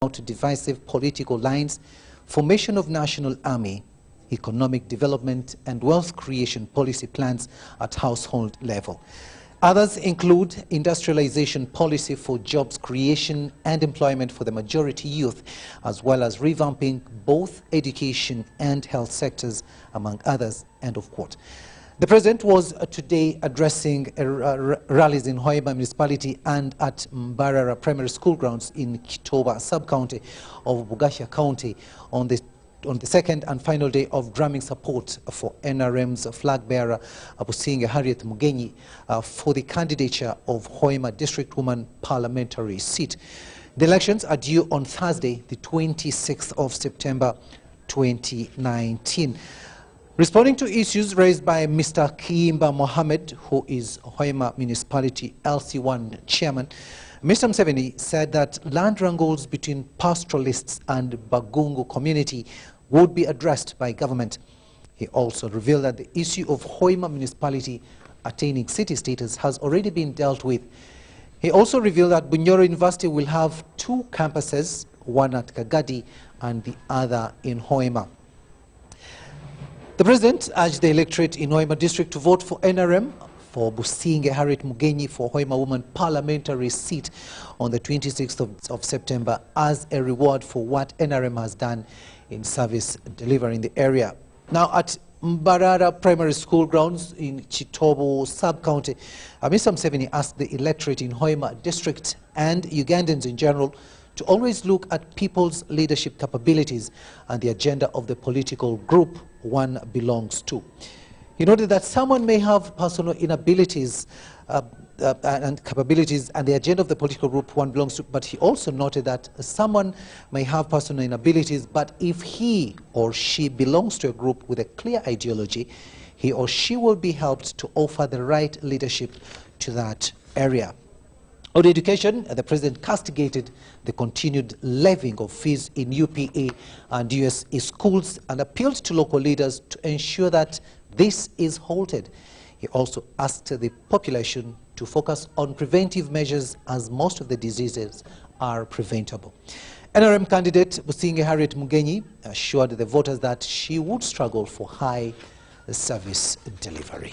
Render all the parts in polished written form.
out divisive political lines, formation of national army, economic development and wealth creation policy plans at household level. Others include industrialization policy for jobs creation and employment for the majority youth, as well as revamping both education and health sectors, among others, end of quote. The president was today addressing rallies in Hoima municipality and at Mbarara primary school grounds in Kitoba sub-county of Bugasha county on the second and final day of drumming support for NRM's flag bearer Businge Harriet Mugenyi for the candidature of Hoima District Woman Parliamentary seat. The elections are due on Thursday, the 26th of September 2019. Responding to issues raised by Mr. Kiimba Mohammed, who is Hoima Municipality LC1 chairman, Mr. Museveni said that land wrangles between pastoralists and Bagungu community would be addressed by government. He also revealed that the issue of Hoima Municipality attaining city status has already been dealt with. He also revealed that Bunyoro University will have two campuses, one at Kagadi and the other in Hoima. The president urged the electorate in Hoima district to vote for NRM for Businge Harriet Mugenyi for Hoima Woman Parliamentary seat on the 26th of September as a reward for what NRM has done in service delivery in the area. Now at Mbarara primary school grounds in Chitobo sub-county, Mr. Museveni asked the electorate in Hoima district and Ugandans in general to always look at people's leadership capabilities and the agenda of the political group one belongs to. He noted that someone may have personal inabilities and capabilities and the agenda of the political group one belongs to, but he also noted that someone may have personal inabilities, but if he or she belongs to a group with a clear ideology, he or she will be helped to offer the right leadership to that area. On education, the president castigated the continued levying of fees in UPA and USE schools and appealed to local leaders to ensure that this is halted. He also asked the population to focus on preventive measures as most of the diseases are preventable. NRM candidate Businge Harriet Mugenyi assured the voters that she would struggle for high service delivery.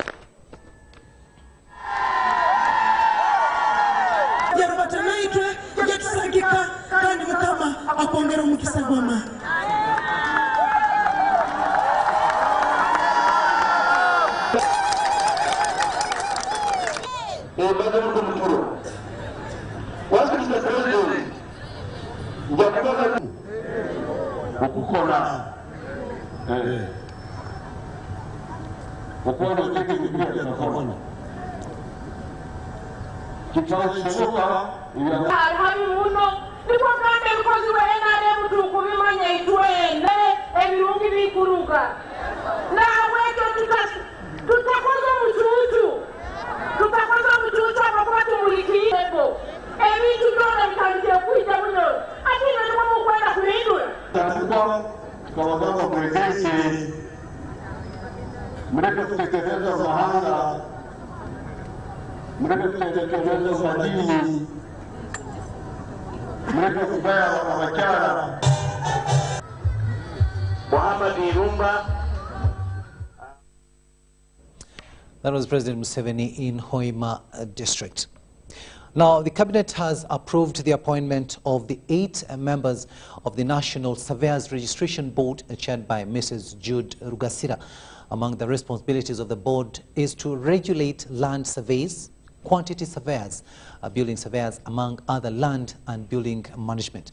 That was President Museveni in Hoima district. Now, the cabinet has approved the appointment of the 8 members of the National Surveyors Registration Board, chaired by Mrs. Jude Rugasira. Among the responsibilities of the board is to regulate land surveys, quantity surveyors, building surveyors, among other land and building management.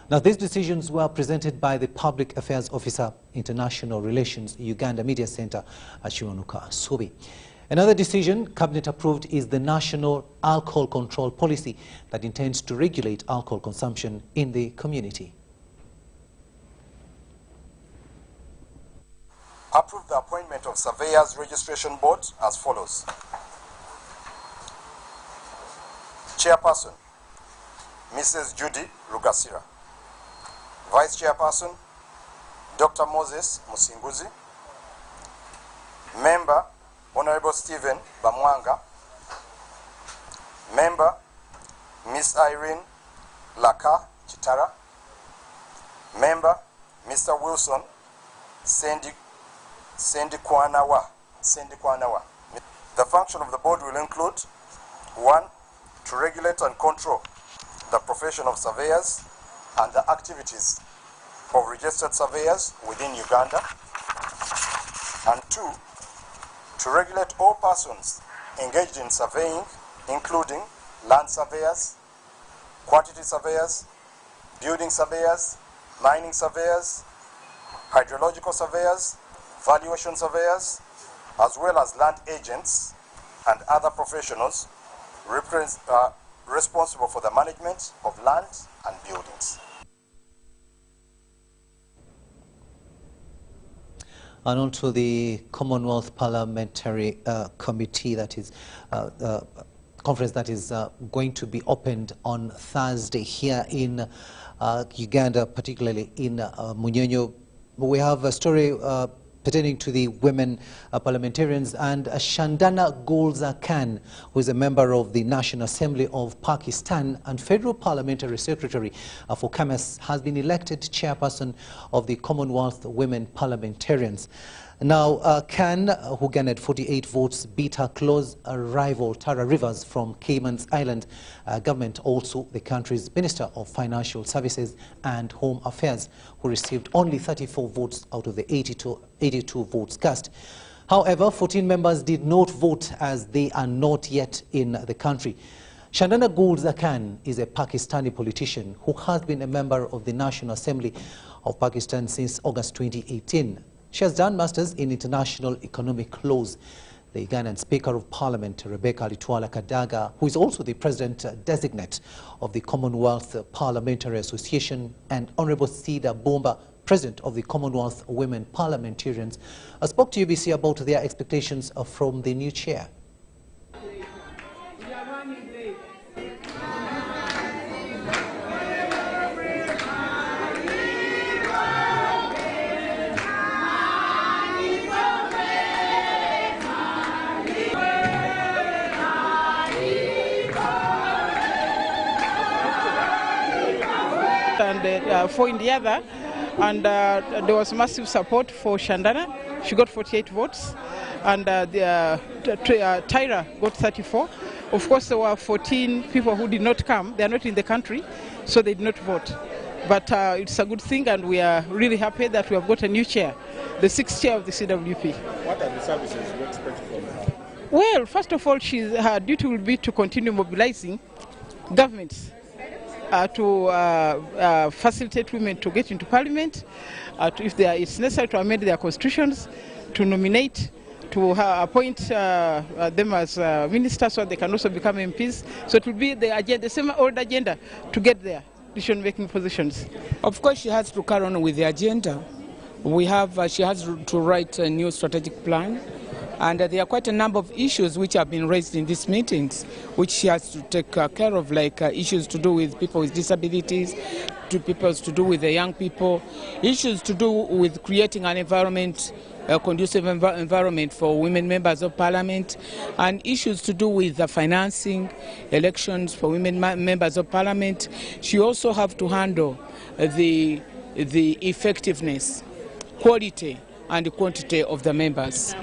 Now, these decisions were presented by the Public Affairs Officer, International Relations, Uganda Media Center, Chiwanuka Subi. Another decision cabinet approved is the National Alcohol Control Policy that intends to regulate alcohol consumption in the community. Approve the appointment of Surveyors Registration Board as follows. Chairperson, Mrs. Judy Rugasira. Vice Chairperson, Dr. Moses Musinguzi. Member, Honorable Stephen Bamwanga. Member, Miss Irene Laka Chitara. Member, Mr. Wilson Sendikwanawa. The function of the board will include 1. To regulate and control the profession of surveyors and the activities of registered surveyors within Uganda. And 2. To regulate all persons engaged in surveying, including land surveyors, quantity surveyors, building surveyors, mining surveyors, hydrological surveyors, valuation surveyors, as well as land agents and other professionals responsible for the management of land and buildings. And on to the Commonwealth Parliamentary Committee, that is conference that is going to be opened on Thursday here in Uganda, particularly in Munyonyo. We have a story pertaining to the women parliamentarians, and Shandana Gulza Khan, who is a member of the National Assembly of Pakistan and Federal Parliamentary Secretary for Commerce, has been elected chairperson of the Commonwealth Women Parliamentarians. Now, Khan, who garnered 48 votes, beat her close rival Tara Rivers from Cayman's Island government, also the country's Minister of Financial Services and Home Affairs, who received only 34 votes out of the 82 votes cast. However, 14 members did not vote as they are not yet in the country. Shandana Gulza Khan is a Pakistani politician who has been a member of the National Assembly of Pakistan since August 2018. She has done masters in international economic laws. The Ugandan Speaker of Parliament, Rebecca Litwala Kadaga, who is also the President-designate of the Commonwealth Parliamentary Association, and Honorable Sida Bomba, President of the Commonwealth Women Parliamentarians, spoke to UBC about their expectations from the new chair. And 4 in the other, and there was massive support for Shandana. She got 48 votes, and Tyra got 34. Of course, there were 14 people who did not come. They are not in the country, so they did not vote. But it's a good thing, and we are really happy that we have got a new chair, the 6th chair of the CWP. What are the services you expect from her? Well, first of all, her duty will be to continue mobilizing governments to facilitate women to get into parliament, if it's necessary to amend their constitutions, to nominate, to appoint them as ministers so they can also become MPs. So it will be the agenda, the same old agenda to get there, decision-making positions. Of course, she has to carry on with the agenda. She has to write a new strategic plan. And there are quite a number of issues which have been raised in these meetings, which she has to take care of, like issues to do with people with disabilities, to do with the young people, issues to do with creating an environment, a conducive environment for women members of parliament, and issues to do with the financing, elections for women members of parliament. She also has to handle the effectiveness, quality, and quantity of the members.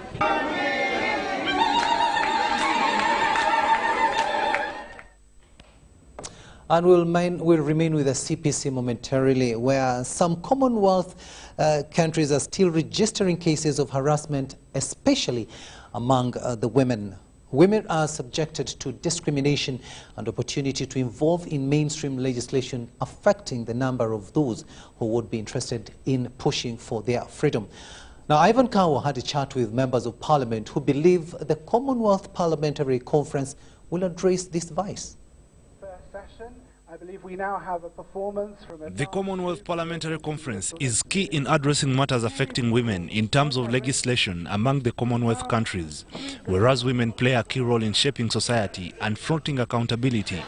And we'll remain with the CPC momentarily, where some Commonwealth countries are still registering cases of harassment, especially among the women. Women are subjected to discrimination and opportunity to involve in mainstream legislation, affecting the number of those who would be interested in pushing for their freedom. Now, Ivan Kawa had a chat with members of parliament who believe the Commonwealth Parliamentary Conference will address this vice. I believe we now have a performance from the Commonwealth Parliamentary Conference is key in addressing matters affecting women in terms of legislation among the Commonwealth countries. Whereas women play a key role in shaping society and fronting accountability,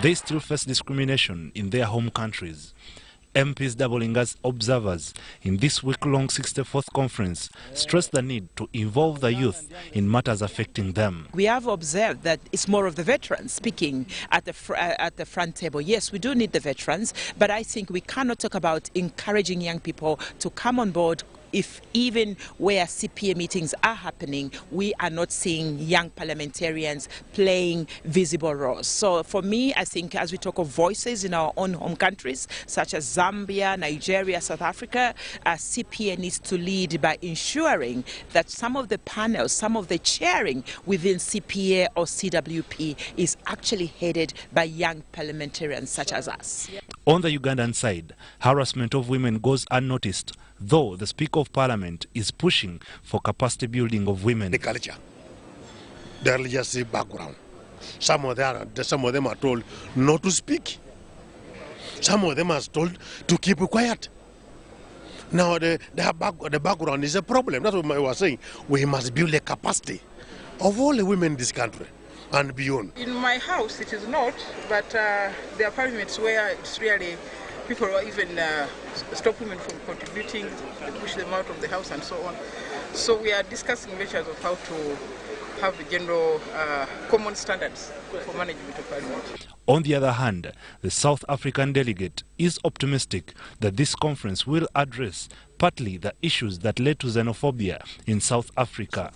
they still face discrimination in their home countries. MPs doubling as observers in this week-long 64th conference stressed the need to involve the youth in matters affecting them. We have observed that it's more of the veterans speaking at the front table. Yes, we do need the veterans, but I think we cannot talk about encouraging young people to come on board if even where CPA meetings are happening, we are not seeing young parliamentarians playing visible roles. So for me, I think as we talk of voices in our own home countries, such as Zambia, Nigeria, South Africa, CPA needs to lead by ensuring that some of the panels, some of the chairing within CPA or CWP is actually headed by young parliamentarians such as us. On the Ugandan side, harassment of women goes unnoticed, though the Speaker of Parliament is pushing for capacity building of women. The culture, the religious background. Some of them are told not to speak. Some of them are told to keep quiet. Now the background is a problem. That's what I was saying. We must build a capacity of all the women in this country and beyond. In my house it is not, but there are parliaments where it's really people even stop women from contributing, they push them out of the house and so on. So we are discussing measures of how to have a general common standards for management of parliament. On the other hand, the South African delegate is optimistic that this conference will address partly the issues that led to xenophobia in South Africa.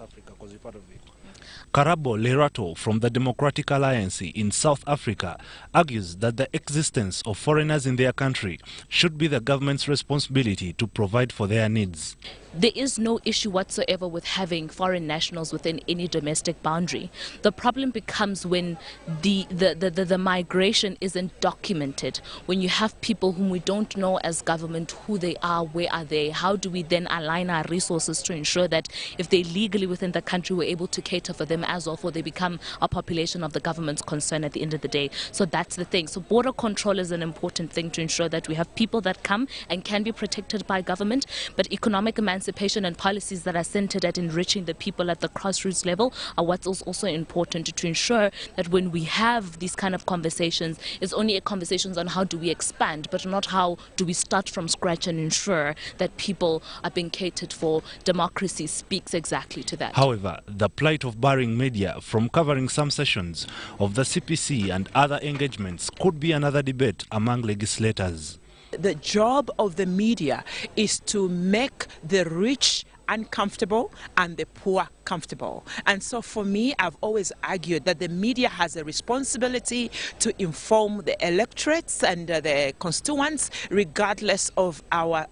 Karabo Lerato from the Democratic Alliance in South Africa argues that the existence of foreigners in their country should be the government's responsibility to provide for their needs. There is no issue whatsoever with having foreign nationals within any domestic boundary. The problem becomes when the migration isn't documented, when you have people whom we don't know as government who they are, where are they, how do we then align our resources to ensure that if they're legally within the country, we're able to cater for them as well, or they become a population of the government's concern at the end of the day. So that's the thing. So border control is an important thing to ensure that we have people that come and can be protected by government, but economic emancipation and policies that are centered at enriching the people at the grassroots level are what's also important to ensure that when we have these kind of conversations, it's only conversations on how do we expand, but not how do we start from scratch and ensure that people are being catered for. Democracy speaks exactly to that. However, the plight of barring media from covering some sessions of the CPC and other engagements could be another debate among legislators. The job of the media is to make the rich uncomfortable and the poor comfortable. And so for me, I've always argued that the media has a responsibility to inform the electorates and the constituents regardless of our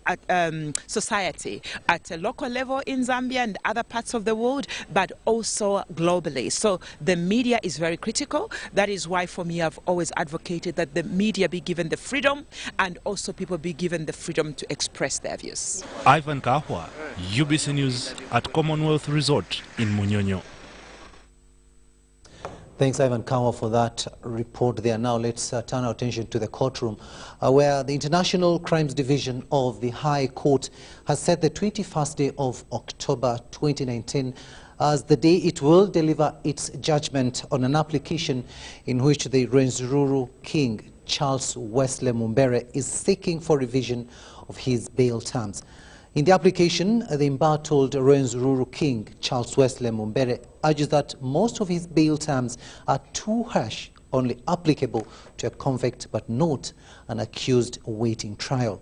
society at a local level in Zambia and other parts of the world, but also globally. So the media is very critical. That is why for me, I've always advocated that the media be given the freedom and also people be given the freedom to express their views. Ivan Kahwa, Ubc News at Commonwealth Resort in Munyonyo. Thanks, Ivan Kawa, for that report there. Now let's turn our attention to the courtroom, where the International Crimes Division of the High Court has set the 21st day of October 2019 as the day it will deliver its judgment on an application in which the Rwenzururu King, Charles Wesley Mumbere, is seeking for revision of his bail terms. In the application, the embattled Rwenzururu King, Charles Wesley Mumbere, urges that most of his bail terms are too harsh, only applicable to a convict but not an accused awaiting trial.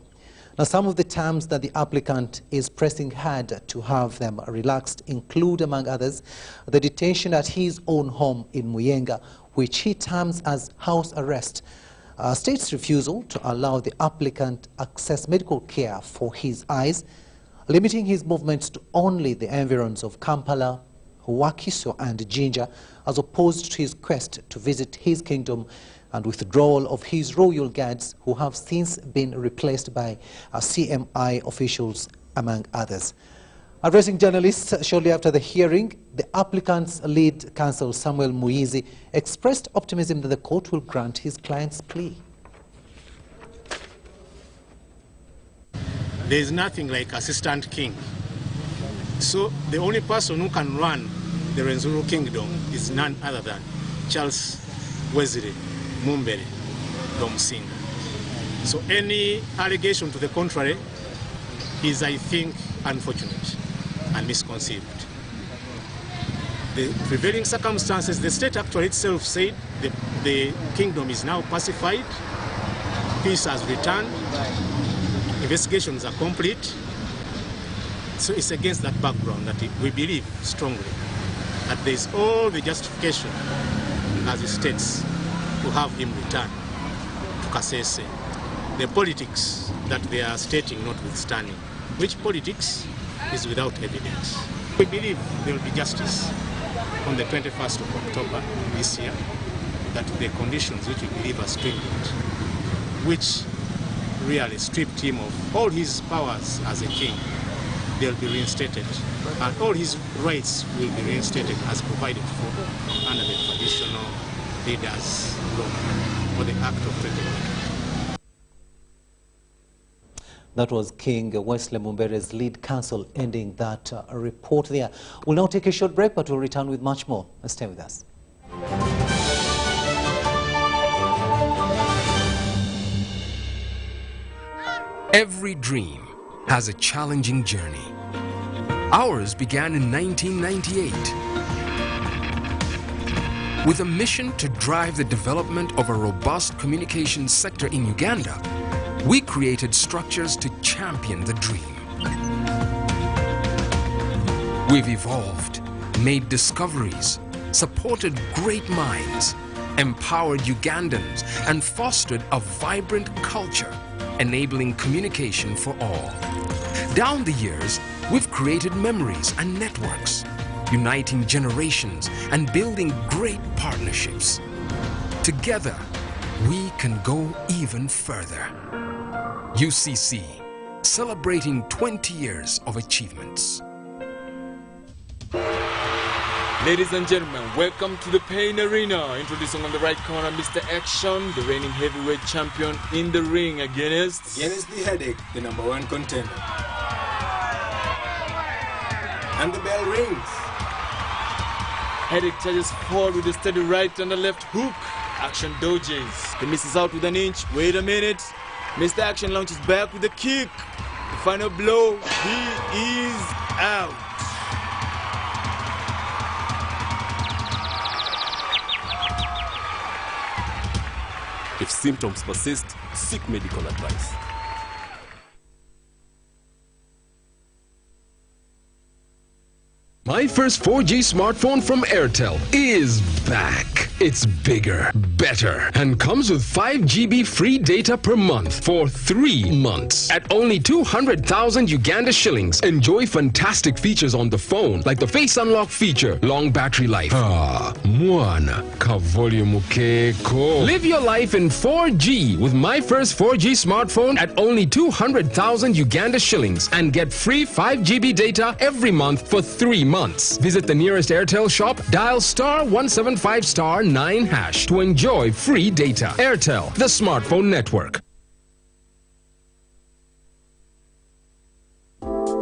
Now, some of the terms that the applicant is pressing hard to have them relaxed include, among others, the detention at his own home in Muyenga, which he terms as house arrest, state's refusal to allow the applicant access medical care for his eyes, limiting his movements to only the environs of Kampala, Wakiso and Jinja, as opposed to his quest to visit his kingdom, and withdrawal of his royal guards, who have since been replaced by CMI officials, among others. Addressing journalists shortly after the hearing, the applicant's lead counsel, Samuel Muizi, expressed optimism that the court will grant his client's plea. There is nothing like assistant king. So the only person who can run the Rwenzururu kingdom is none other than Charles Wesley Mumbere Musinga. So any allegation to the contrary is, I think, unfortunate and misconceived. The prevailing circumstances, the state actually itself said the kingdom is now pacified, peace has returned, investigations are complete. So it's against that background that we believe strongly that there is all the justification, as it states, to have him return to Kasese. The politics that they are stating notwithstanding, which politics is without evidence. We believe there will be justice on the 21st of October this year, that the conditions which we believe are stringent, which really stripped him of all his powers as a king, they'll be reinstated, and all his rights will be reinstated as provided for under the traditional leaders' law or the Act of 2021. That was King Wesley Mumbere's lead counsel ending that report there. We'll now take a short break, but we'll return with much more. Stay with us. Every dream has a challenging journey. Ours began in 1998 with a mission to drive the development of a robust communications sector in Uganda. We created structures to champion the dream. We've evolved, made discoveries, supported great minds, empowered Ugandans, and fostered a vibrant culture, enabling communication for all. Down the years, we've created memories and networks, uniting generations and building great partnerships. Together, we can go even further. UCC, celebrating 20 years of achievements. Ladies and gentlemen, welcome to the Pain Arena. Introducing on the right corner, Mr. Action, the reigning heavyweight champion in the ring against the Headache, the #1 contender. And the bell rings. Headache charges forward with a steady right and a left hook. Action dodges. He misses out with an inch. Wait a minute. Mr. Action launches back with a kick. The final blow. He is out. If symptoms persist, seek medical advice. My first 4G smartphone from Airtel is back. It's bigger, better, and comes with 5 GB free data per month for 3 months. At only 200,000 Uganda shillings, enjoy fantastic features on the phone, like the face unlock feature, long battery life. Mwana, kavolume keko. Live your life in 4G with my first 4G smartphone at only 200,000 Uganda shillings and get free 5 GB data every month for 3 months. Visit the nearest Airtel shop, dial *175*9# to enjoy free data. Airtel, the smartphone network.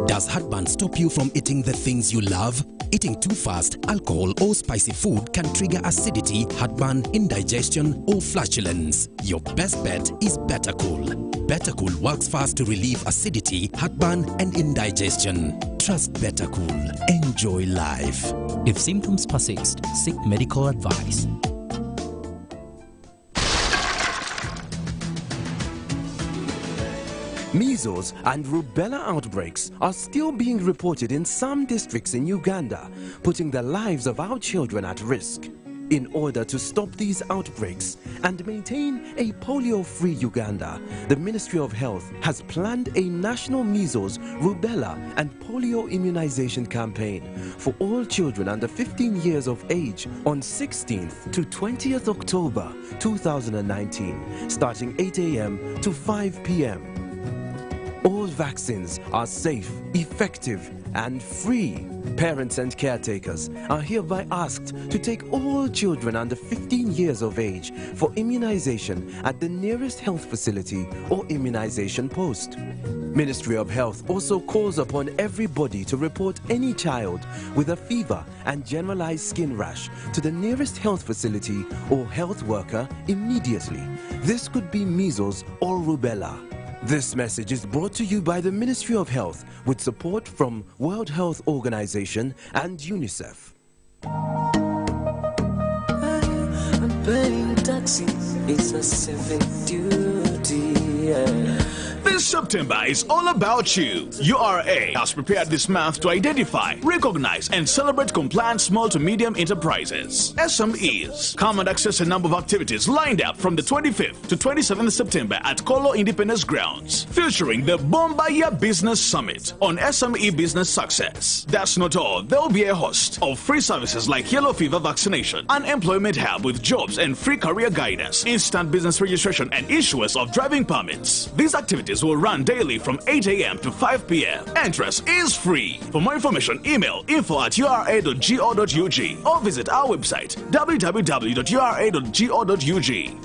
Does heartburn stop you from eating the things you love? Eating too fast, alcohol or spicy food can trigger acidity, heartburn, indigestion or flatulence. Your best bet is Better Cool. Better Cool works fast to relieve acidity, heartburn and indigestion. Trust Better Cool. Enjoy life. If symptoms persist, seek medical advice. Measles and rubella outbreaks are still being reported in some districts in Uganda, putting the lives of our children at risk. In order to stop these outbreaks and maintain a polio-free Uganda, the Ministry of Health has planned a national measles, rubella and polio immunization campaign for all children under 15 years of age on 16th to 20th October 2019, starting 8 a.m. to 5 p.m. All vaccines are safe, effective, and free. Parents and caretakers are hereby asked to take all children under 15 years of age for immunization at the nearest health facility or immunization post. Ministry of Health also calls upon everybody to report any child with a fever and generalized skin rash to the nearest health facility or health worker immediately. This could be measles or rubella. This message is brought to you by the Ministry of Health with support from World Health Organization and UNICEF. I'm paying taxi, it's a civic duty. This September is all about you. URA has prepared this month to identify, recognize, and celebrate compliant small to medium enterprises, SMEs. Come and access a number of activities lined up from the 25th to 27th September at Kolo Independence Grounds, featuring the Bombaya Business Summit on SME business success. That's not all. There will be a host of free services like yellow fever vaccination, an employment hub with jobs and free career guidance, instant business registration, and issuance of driving permits. These activities will run daily from 8 a.m. to 5 p.m. Entrance is free. For more information, email info@ura.go.ug or visit our website www.ura.go.ug,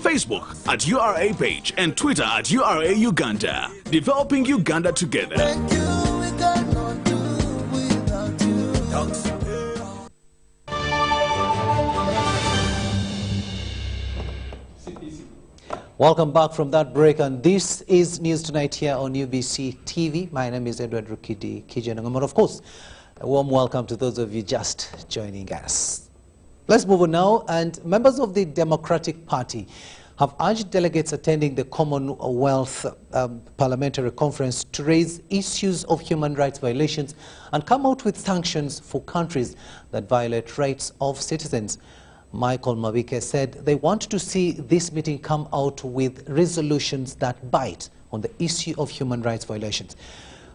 Facebook at URA page, and Twitter at URA Uganda. Developing Uganda together. Welcome back from that break, and this is News Tonight here on UBC TV. My name is Edward Rukidi Kijanangam, and of course, a warm welcome to those of you just joining us. Let's move on now, and members of the Democratic Party have urged delegates attending the Commonwealth Parliamentary Conference to raise issues of human rights violations and come out with sanctions for countries that violate rights of citizens. Michael Mabike said they want to see this meeting come out with resolutions that bite on the issue of human rights violations.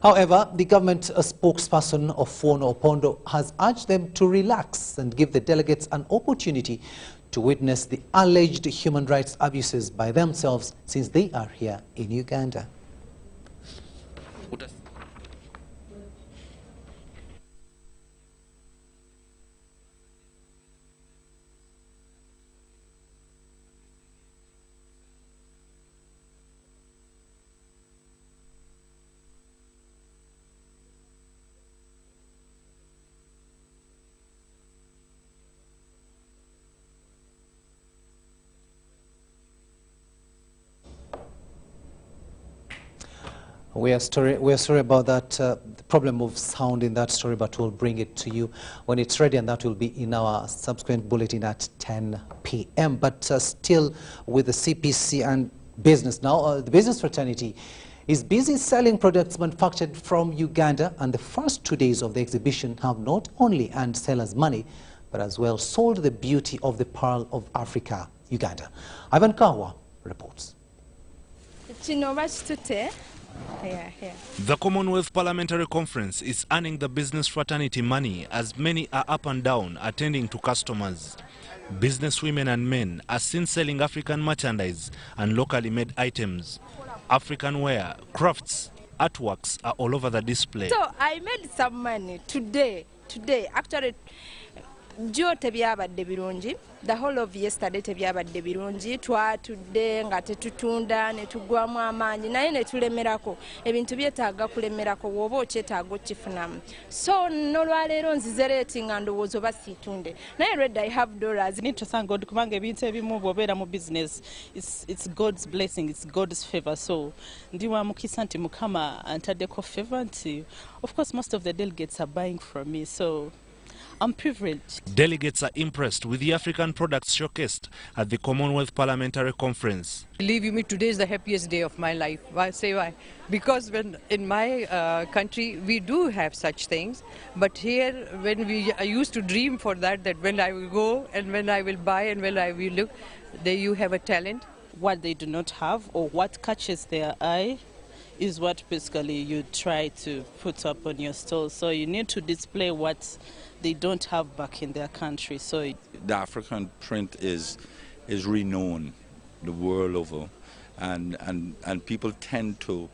However, the government spokesperson of Fono Opondo has urged them to relax and give the delegates an opportunity to witness the alleged human rights abuses by themselves since they are here in Uganda. We are sorry about that, the problem of sound in that story, but we'll bring it to you when it's ready, and that will be in our subsequent bulletin at 10 p.m. But still with the CPC and business now, the business fraternity is busy selling products manufactured from Uganda, and the first 2 days of the exhibition have not only earned sellers money, but as well sold the beauty of the Pearl of Africa, Uganda. Ivan Kawa reports. The Commonwealth Parliamentary Conference is earning the business fraternity money as many are up and down attending to customers. Business women and men are seen selling African merchandise and locally made items. African wear, crafts, artworks are all over the display. So I made some money today actually. Joe tebyabadde birungi, the whole of yesterday tebyabadde birungi, twatudde nga tetutunda ne tugwamu amaanyi naye ne tulemerako ebintu byetaaga kulemerako woba okyetaaga okifunamu. So n'olwaleero nzize leeti nga ndowooza oba siitunde naye already I have dollars. Need to thank God kubanga ebintu ebimu bw'obeera mu business it's God's blessing, it's God's favor. So ndi wa mukisa nti Mukama antaddeko favor nti of course most of the delegates are buying from me, so I'm privileged. Delegates are impressed with the African products showcased at the Commonwealth Parliamentary Conference. Believe you me, today is the happiest day of my life. Why say why? Because when in my country we do have such things, but here when I used to dream for that when I will go and when I will buy and when I will look, there you have a talent. What they do not have or what catches their eye is what basically you try to put up on your stall. So you need to display what they don't have back in their country. So the African print is renowned the world over, and people tend to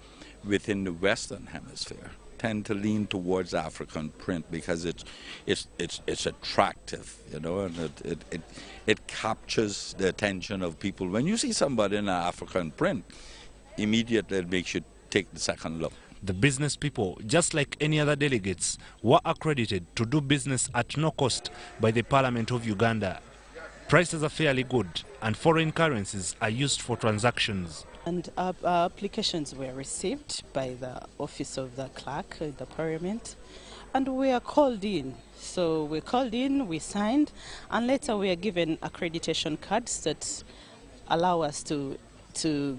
within the Western Hemisphere tend to lean towards African print because it's attractive, you know, and it captures the attention of people. When you see somebody in an African print, immediately it makes you take the second look. The business people, just like any other delegates, were accredited to do business at no cost by the Parliament of Uganda. Prices are fairly good and foreign currencies are used for transactions. And our applications were received by the office of the clerk in the Parliament, and we are called in. So we called in, we signed, and later we are given accreditation cards that allow us to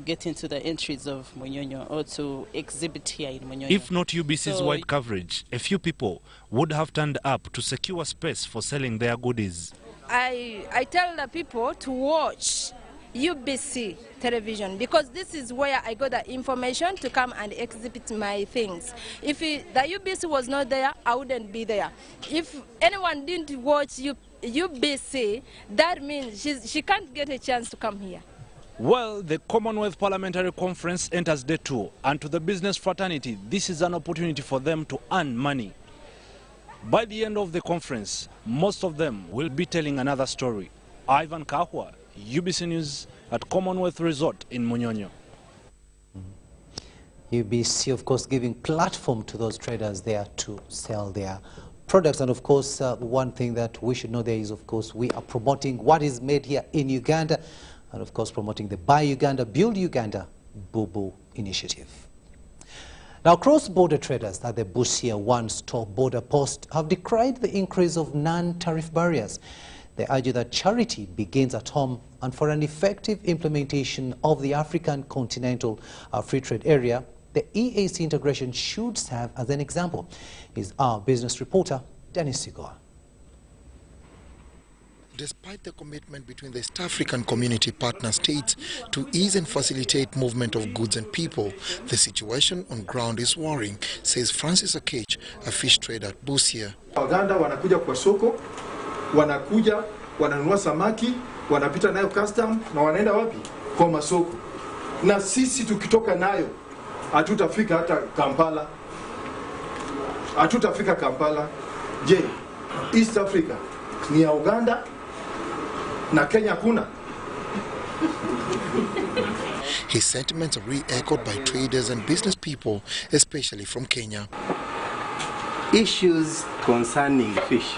get into the entries of Munyonyo or to exhibit here in Munyonyo. If not UBC's wide coverage, a few people would have turned up to secure space for selling their goodies. I tell the people to watch UBC television because this is where I got the information to come and exhibit my things. If the UBC was not there, I wouldn't be there. If anyone didn't watch UBC, that means she can't get a chance to come here. Well, the Commonwealth Parliamentary Conference enters day 2, and to the business fraternity, this is an opportunity for them to earn money. By the end of the conference, most of them will be telling another story. Ivan Kahwa, UBC News at Commonwealth Resort in Munyonyo. UBC, of course, giving platform to those traders there to sell their products. And of course, one thing that we should know there is, of course, we are promoting what is made here in Uganda, and of course, promoting the Buy Uganda, Build Uganda, Bubu initiative. Now, cross-border traders at the Busia one-stop border post have decried the increase of non-tariff barriers. They argue that charity begins at home, and for an effective implementation of the African Continental Free Trade Area, the EAC integration should serve as an example. Is our business reporter, Dennis Sigor. Despite the commitment between the East African Community partner states to ease and facilitate movement of goods and people, the situation on ground is worrying, says Francis Akech, a fish trader at Busia. Waganda wanakuja kwa soko, wanakuja, wananunua samaki, wanapita nayo custom na wanaenda wapi? Kwa masoko. Na sisi tukitoka nayo, hatutafika hata Kampala. Hatutafika Kampala. Je, East Africa ni ya Uganda? Na Kenya kuna. His sentiments are re-echoed by traders and business people, especially from Kenya. Issues concerning fish.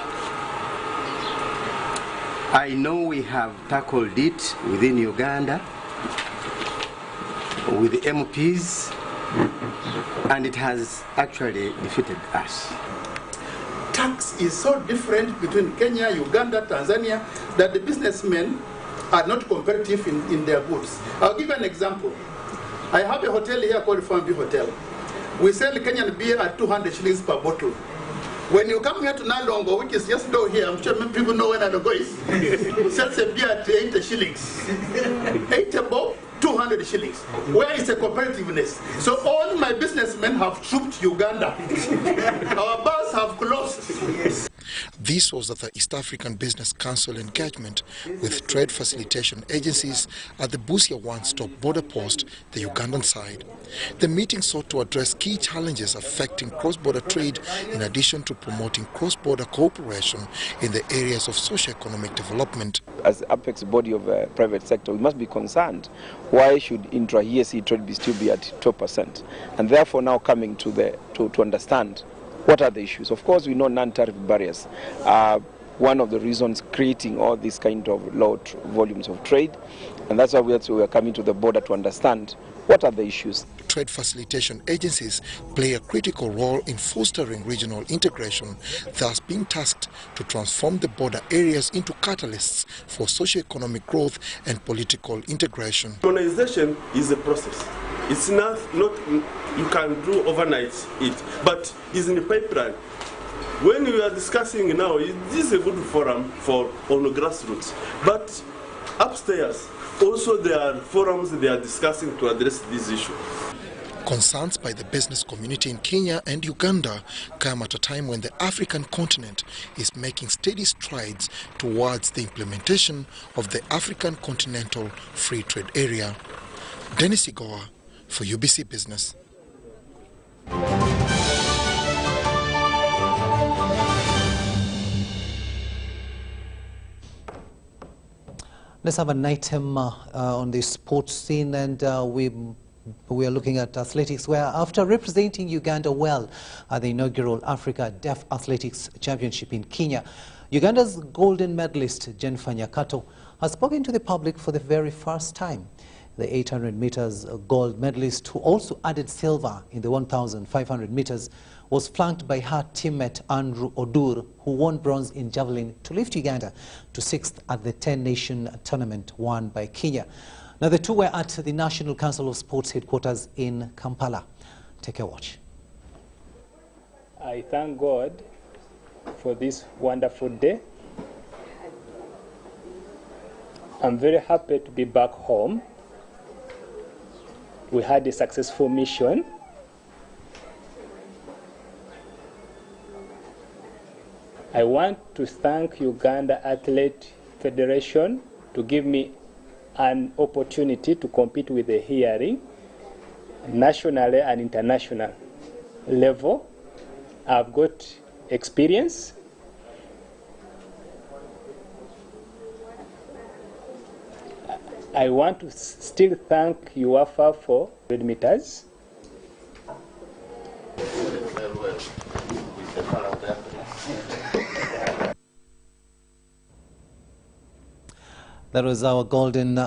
I know we have tackled it within Uganda with the MPs, and it has actually defeated us. Tax is so different between Kenya, Uganda, Tanzania that the businessmen are not competitive in their goods. I'll give you an example. I have a hotel here called Farmview Hotel. We sell Kenyan beer at 200 shillings per bottle. When you come here to Nalongo, which is just down here, I'm sure many people know where Nalongo is, sells a beer at 80 shillings. 80 bob, 200 shillings. Where is the competitiveness? So all my businessmen have trooped Uganda. Our bars have closed. This was at the East African Business Council engagement with trade facilitation agencies at the Busia one-stop border post, the Ugandan side. The meeting sought to address key challenges affecting cross-border trade in addition to promoting cross-border cooperation in the areas of socio-economic development. As the apex body of the private sector, we must be concerned. Why should intra-EAC trade still be at 12%? And therefore now coming to understand what are the issues. Of course, we know non-tariff barriers are one of the reasons creating all these kind of low volumes of trade, and that's why we are coming to the border to understand what are the issues. Trade facilitation agencies play a critical role in fostering regional integration, thus being tasked to transform the border areas into catalysts for socio-economic growth and political integration. Colonization is a process. It's not you can do overnight it, but it's in the pipeline. When we are discussing now, this is a good forum for on the grassroots, but upstairs also there are forums they are discussing to address this issue. Concerns by the business community in Kenya and Uganda come at a time when the African continent is making steady strides towards the implementation of the African Continental Free Trade Area. Dennis Igoa for UBC Business. Let's have an item on the sports scene, and we are looking at athletics, where after representing Uganda well at the inaugural Africa Deaf Athletics Championship in Kenya, Uganda's golden medalist Jennifer Nyakato has spoken to the public for the very first time. The 800 meters gold medalist, who also added silver in the 1,500 meters, was flanked by her teammate Andrew Odur, who won bronze in javelin to lift Uganda to 6th at the 10-nation tournament won by Kenya. Now, the two were at the National Council of Sports headquarters in Kampala. Take a watch. I thank God for this wonderful day. I'm very happy to be back home. We had a successful mission. I want to thank Uganda Athlete Federation to give me an opportunity to compete with the hearing, nationally and international level. I've got experience. I want to still thank UEFA for 100 meters. That was our golden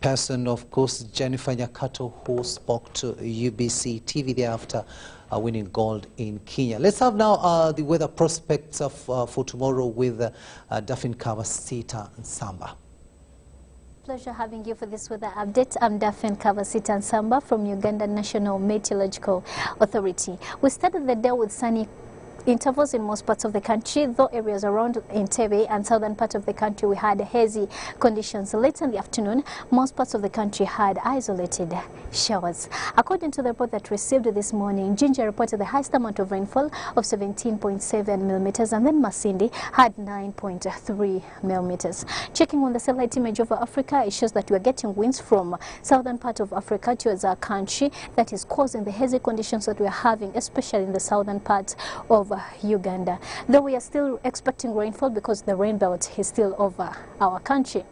person, of course, Jennifer Nyakato, who spoke to UBC TV thereafter winning gold in Kenya. Let's have now the weather prospects for tomorrow with Daphne Kawasita Nsamba. Pleasure having you for this weather update. I'm Daphne Kawasita Nsamba from Uganda National Meteorological Authority. We started the day with sunny intervals in most parts of the country, though areas around Entebbe and southern part of the country we had hazy conditions. Late in the afternoon, most parts of the country had isolated showers. According to the report that received this morning, Jinja reported the highest amount of rainfall of 17.7 millimeters, and then Masindi had 9.3 millimeters. Checking on the satellite image over Africa, it shows that we are getting winds from southern part of Africa towards our country that is causing the hazy conditions that we are having, especially in the southern part of Uganda. Though we are still expecting rainfall because the rain belt is still over our country.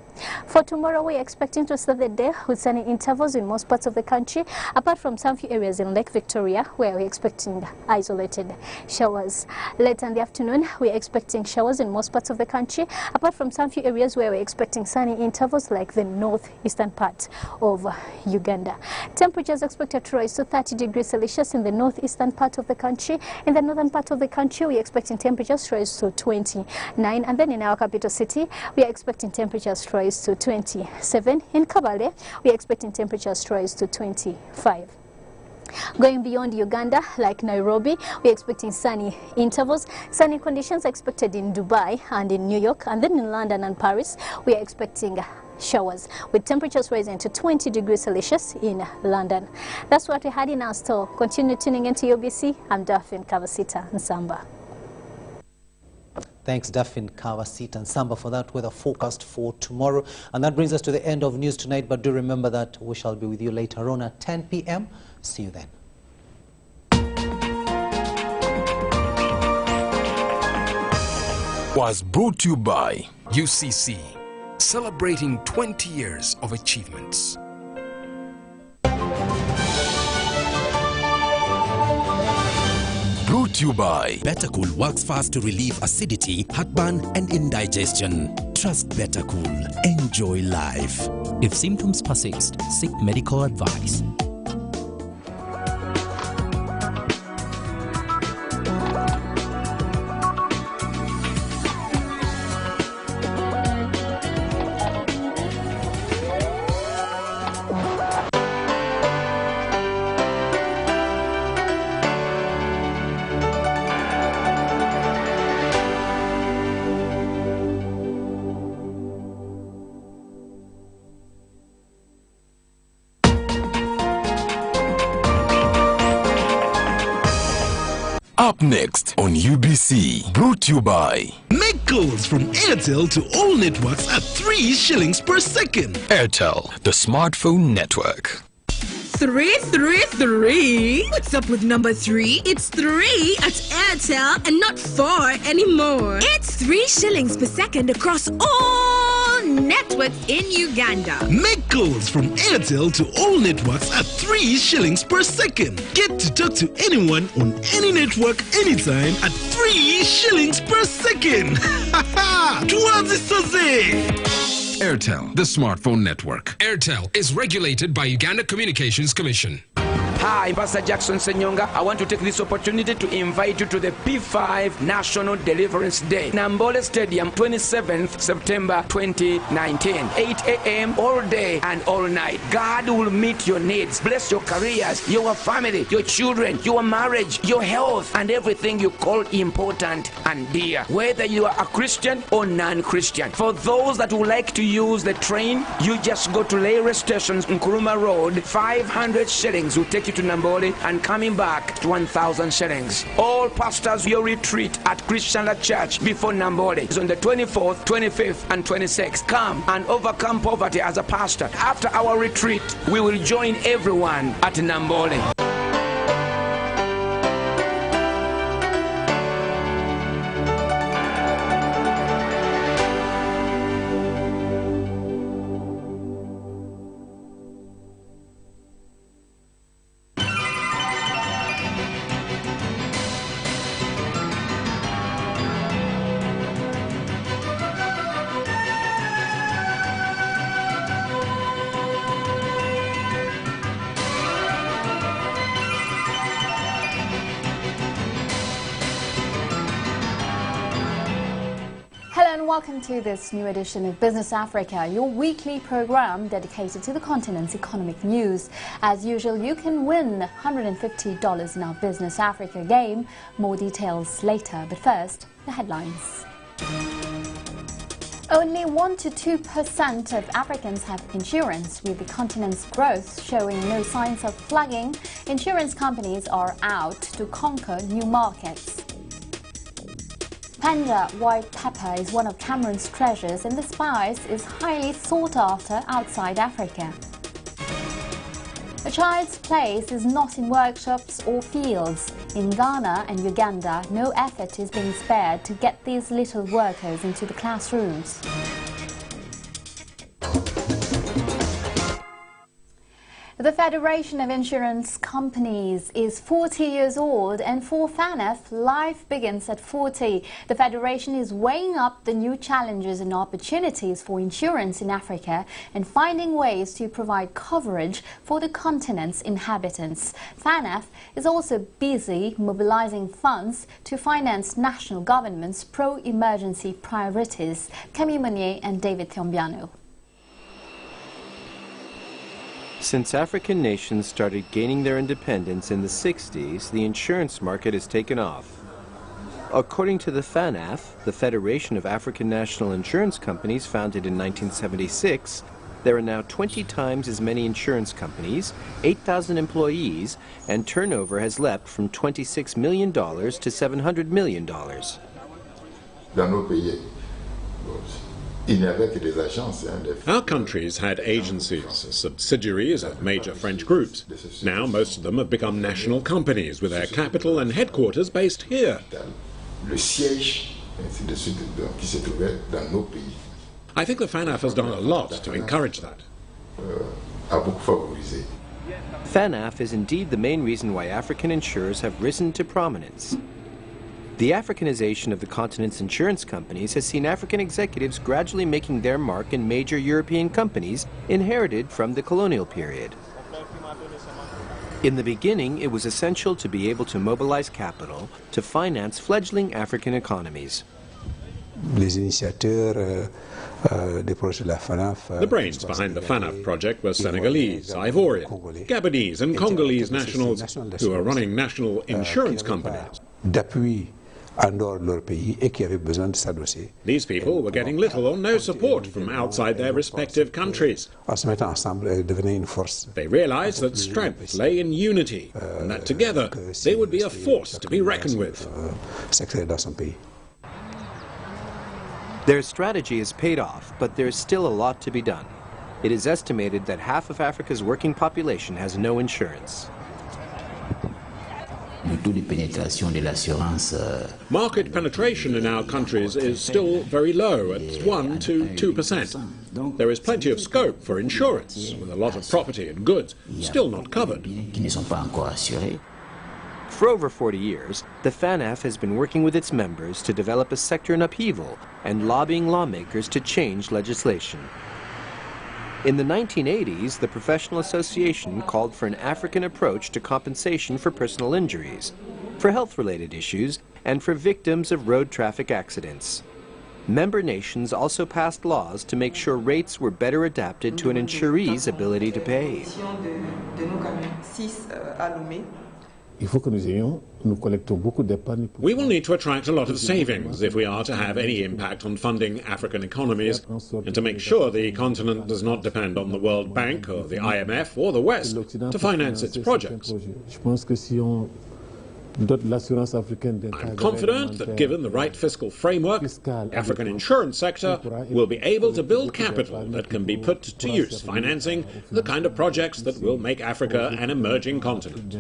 For tomorrow, we are expecting to start the day with sunny intervals in most parts of the country, apart from some few areas in Lake Victoria where we are expecting isolated showers. Later in the afternoon, we are expecting showers in most parts of the country, apart from some few areas where we are expecting sunny intervals like the northeastern part of Uganda. Temperatures expected to rise to 30 degrees Celsius in the northeastern part of the country. In the northern part of the country, we are expecting temperatures to rise to 29, and then in our capital city, we are expecting temperatures to rise to 27. In Kabale, we are expecting temperatures to rise to 25. Going beyond Uganda, like Nairobi, we are expecting sunny intervals. Sunny conditions expected in Dubai and in New York, and then in London and Paris, we are expecting showers with temperatures rising to 20 degrees Celsius in London. That's what we had in our store. Continue tuning into UBC. I'm Daphne Kawasita Nsamba. Thanks, Daphne Kawasita Nsamba, for that weather forecast for tomorrow. And that brings us to the end of News Tonight, but do remember that we shall be with you later on at 10 p.m. See you then. Was brought to you by UCC, celebrating 20 years of achievements. Brought to you by Better Cool works fast to relieve acidity, heartburn, and indigestion. Trust Better Cool. Enjoy life. If symptoms persist, seek medical advice. Up next on UBC, brought to you by Make calls from Airtel to all networks at 3 shillings per second. Airtel, the smartphone network. 333. What's up with number 3? It's 3 at Airtel and not 4 anymore. It's 3 shillings per second across all networks in Uganda. Make calls from Airtel to all networks at 3 shillings per second. Get to talk to anyone on any network anytime at 3 shillings per second. Airtel, the smartphone network. Airtel is regulated by Uganda Communications Commission. Hi, Pastor Jackson Senyonga. I want to take this opportunity to invite you to the P5 National Deliverance Day, Nambole Stadium, 27th September 2019, 8 a.m. all day and all night. God will meet your needs, bless your careers, your family, your children, your marriage, your health, and everything you call important and dear, whether you are a Christian or non-Christian. For those that would like to use the train, you just go to Leyre Stations, Nkuruma Road. 500 shillings will take you to Nambole, and coming back to 1,000 shillings. All pastors, your retreat at Christian Church before Nambole is on the 24th, 25th, and 26th. Come and overcome poverty as a pastor. After our retreat, we will join everyone at Nambole. Welcome to this new edition of Business Africa, your weekly program dedicated to the continent's economic news. As usual, you can win $150 in our Business Africa game. More details later, but first, the headlines. Only 1 to 2% of Africans have insurance, with the continent's growth showing no signs of flagging. Insurance companies are out to conquer new markets. Panda white pepper is one of Cameroon's treasures, and the spice is highly sought after outside Africa. A child's place is not in workshops or fields. In Ghana and Uganda, no effort is being spared to get these little workers into the classrooms. The Federation of Insurance Companies is 40 years old, and for FANF, life begins at 40. The Federation is weighing up the new challenges and opportunities for insurance in Africa and finding ways to provide coverage for the continent's inhabitants. FANF is also busy mobilizing funds to finance national government's pro-emergency priorities. Camille Monnier and David Thiombiano. Since African nations started gaining their independence in the 60s, the insurance market has taken off. According to the FANAF, the Federation of African National Insurance Companies, founded in 1976, there are now 20 times as many insurance companies, 8,000 employees, and turnover has leapt from $26 million to $700 million. Our countries had agencies, subsidiaries of major French groups. Now most of them have become national companies with their capital and headquarters based here. I think the FANAF has done a lot to encourage that. FANAF is indeed the main reason why African insurers have risen to prominence. The Africanization of the continent's insurance companies has seen African executives gradually making their mark in major European companies inherited from the colonial period. In the beginning, it was essential to be able to mobilize capital to finance fledgling African economies. The brains behind the FANAF project were Senegalese, Ivorian, Gabonese and Congolese nationals who are running national insurance companies. These people were getting little or no support from outside their respective countries. They realized that strength lay in unity, and that together they would be a force to be reckoned with. Their strategy has paid off, but there is still a lot to be done. It is estimated that half of Africa's working population has no insurance. Market penetration in our countries is still very low, at 1 to 2%. There is plenty of scope for insurance, with a lot of property and goods still not covered. For over 40 years, the FANAF has been working with its members to develop a sector in upheaval and lobbying lawmakers to change legislation. In the 1980s, the professional association called for an African approach to compensation for personal injuries, for health-related issues, and for victims of road traffic accidents. Member nations also passed laws to make sure rates were better adapted to an insuree's ability to pay. We will need to attract a lot of savings if we are to have any impact on funding African economies and to make sure the continent does not depend on the World Bank or the IMF or the West to finance its projects. I'm confident that given the right fiscal framework, the African insurance sector will be able to build capital that can be put to use, financing the kind of projects that will make Africa an emerging continent.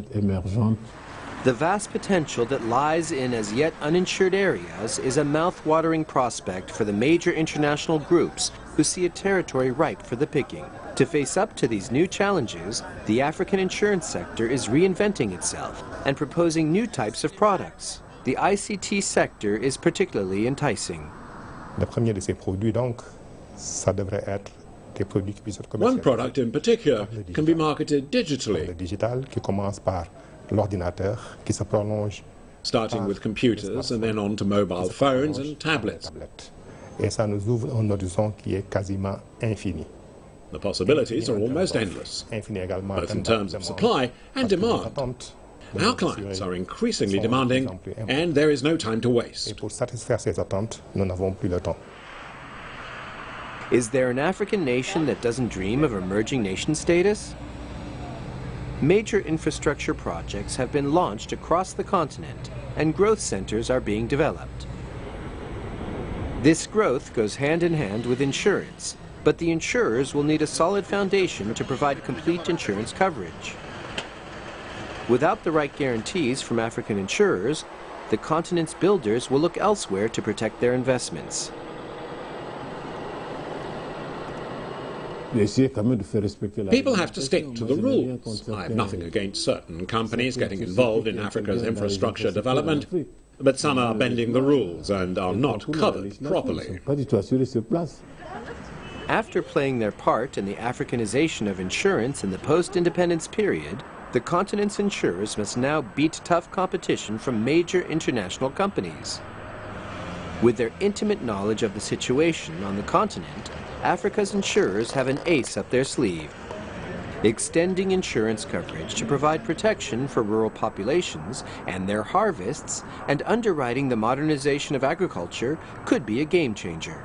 The vast potential that lies in as yet uninsured areas is a mouth-watering prospect for the major international groups who see a territory ripe for the picking. To face up to these new challenges, the African insurance sector is reinventing itself and proposing new types of products. The ICT sector is particularly enticing. One product in particular can be marketed digitally, starting with computers and then on to mobile phones and tablets. The possibilities are almost endless, both in terms of supply and demand. Our clients are increasingly demanding, and there is no time to waste. Is there an African nation that doesn't dream of emerging nation status? Major infrastructure projects have been launched across the continent, and growth centers are being developed. This growth goes hand in hand with insurance, but the insurers will need a solid foundation to provide complete insurance coverage. Without the right guarantees from African insurers, the continent's builders will look elsewhere to protect their investments. People have to stick to the rules. I have nothing against certain companies getting involved in Africa's infrastructure development, but some are bending the rules and are not covered properly. After playing their part in the Africanization of insurance in the post-independence period, the continent's insurers must now beat tough competition from major international companies. With their intimate knowledge of the situation on the continent, Africa's insurers have an ace up their sleeve. Extending insurance coverage to provide protection for rural populations and their harvests, and underwriting the modernization of agriculture could be a game changer.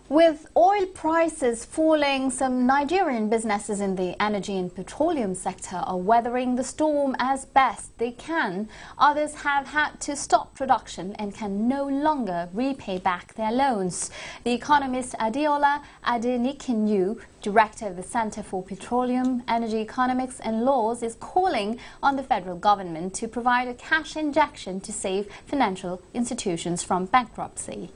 With oil prices falling, some Nigerian businesses in the energy and petroleum sector are weathering the storm as best they can. Others have had to stop production and can no longer repay back their loans. The economist Adeola Adenikinyu, director of the Center for Petroleum, Energy Economics and Laws, is calling on the federal government to provide a cash injection to save financial institutions from bankruptcy.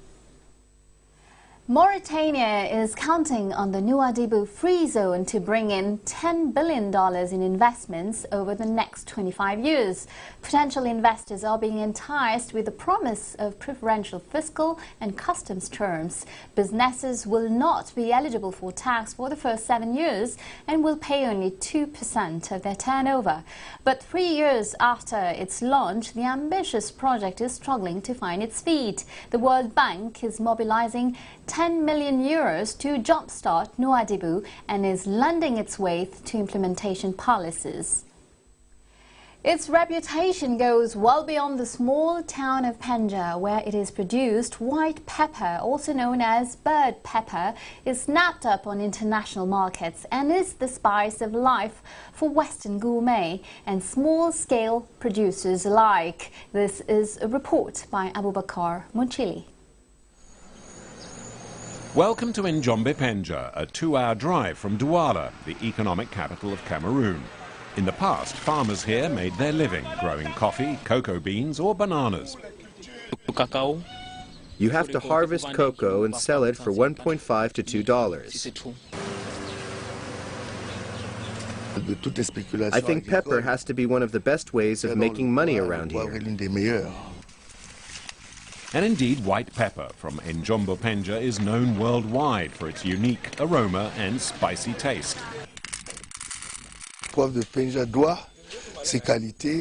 Mauritania is counting on the Nouadhibou Free Zone to bring in $10 billion in investments over the next 25 years. Potential investors are being enticed with the promise of preferential fiscal and customs terms. Businesses will not be eligible for tax for the first 7 years and will pay only 2% of their turnover. But 3 years after its launch, the ambitious project is struggling to find its feet. The World Bank is mobilizing 10 million euros to jumpstart Nouadhibou and is lending its way to implementation policies. Its reputation goes well beyond the small town of Penja, where it is produced. White pepper, also known as bird pepper, is snapped up on international markets and is the spice of life for Western gourmet and small-scale producers alike. This is a report by Abubakar Munchili. Welcome to Njombe Penja, a 2-hour drive from Douala, the economic capital of Cameroon. In the past, farmers here made their living growing coffee, cocoa beans or bananas. You have to harvest cocoa and sell it for $1.5 to $2. I think pepper has to be one of the best ways of making money around here. And indeed, white pepper from Njombo Penja is known worldwide for its unique aroma and spicy taste.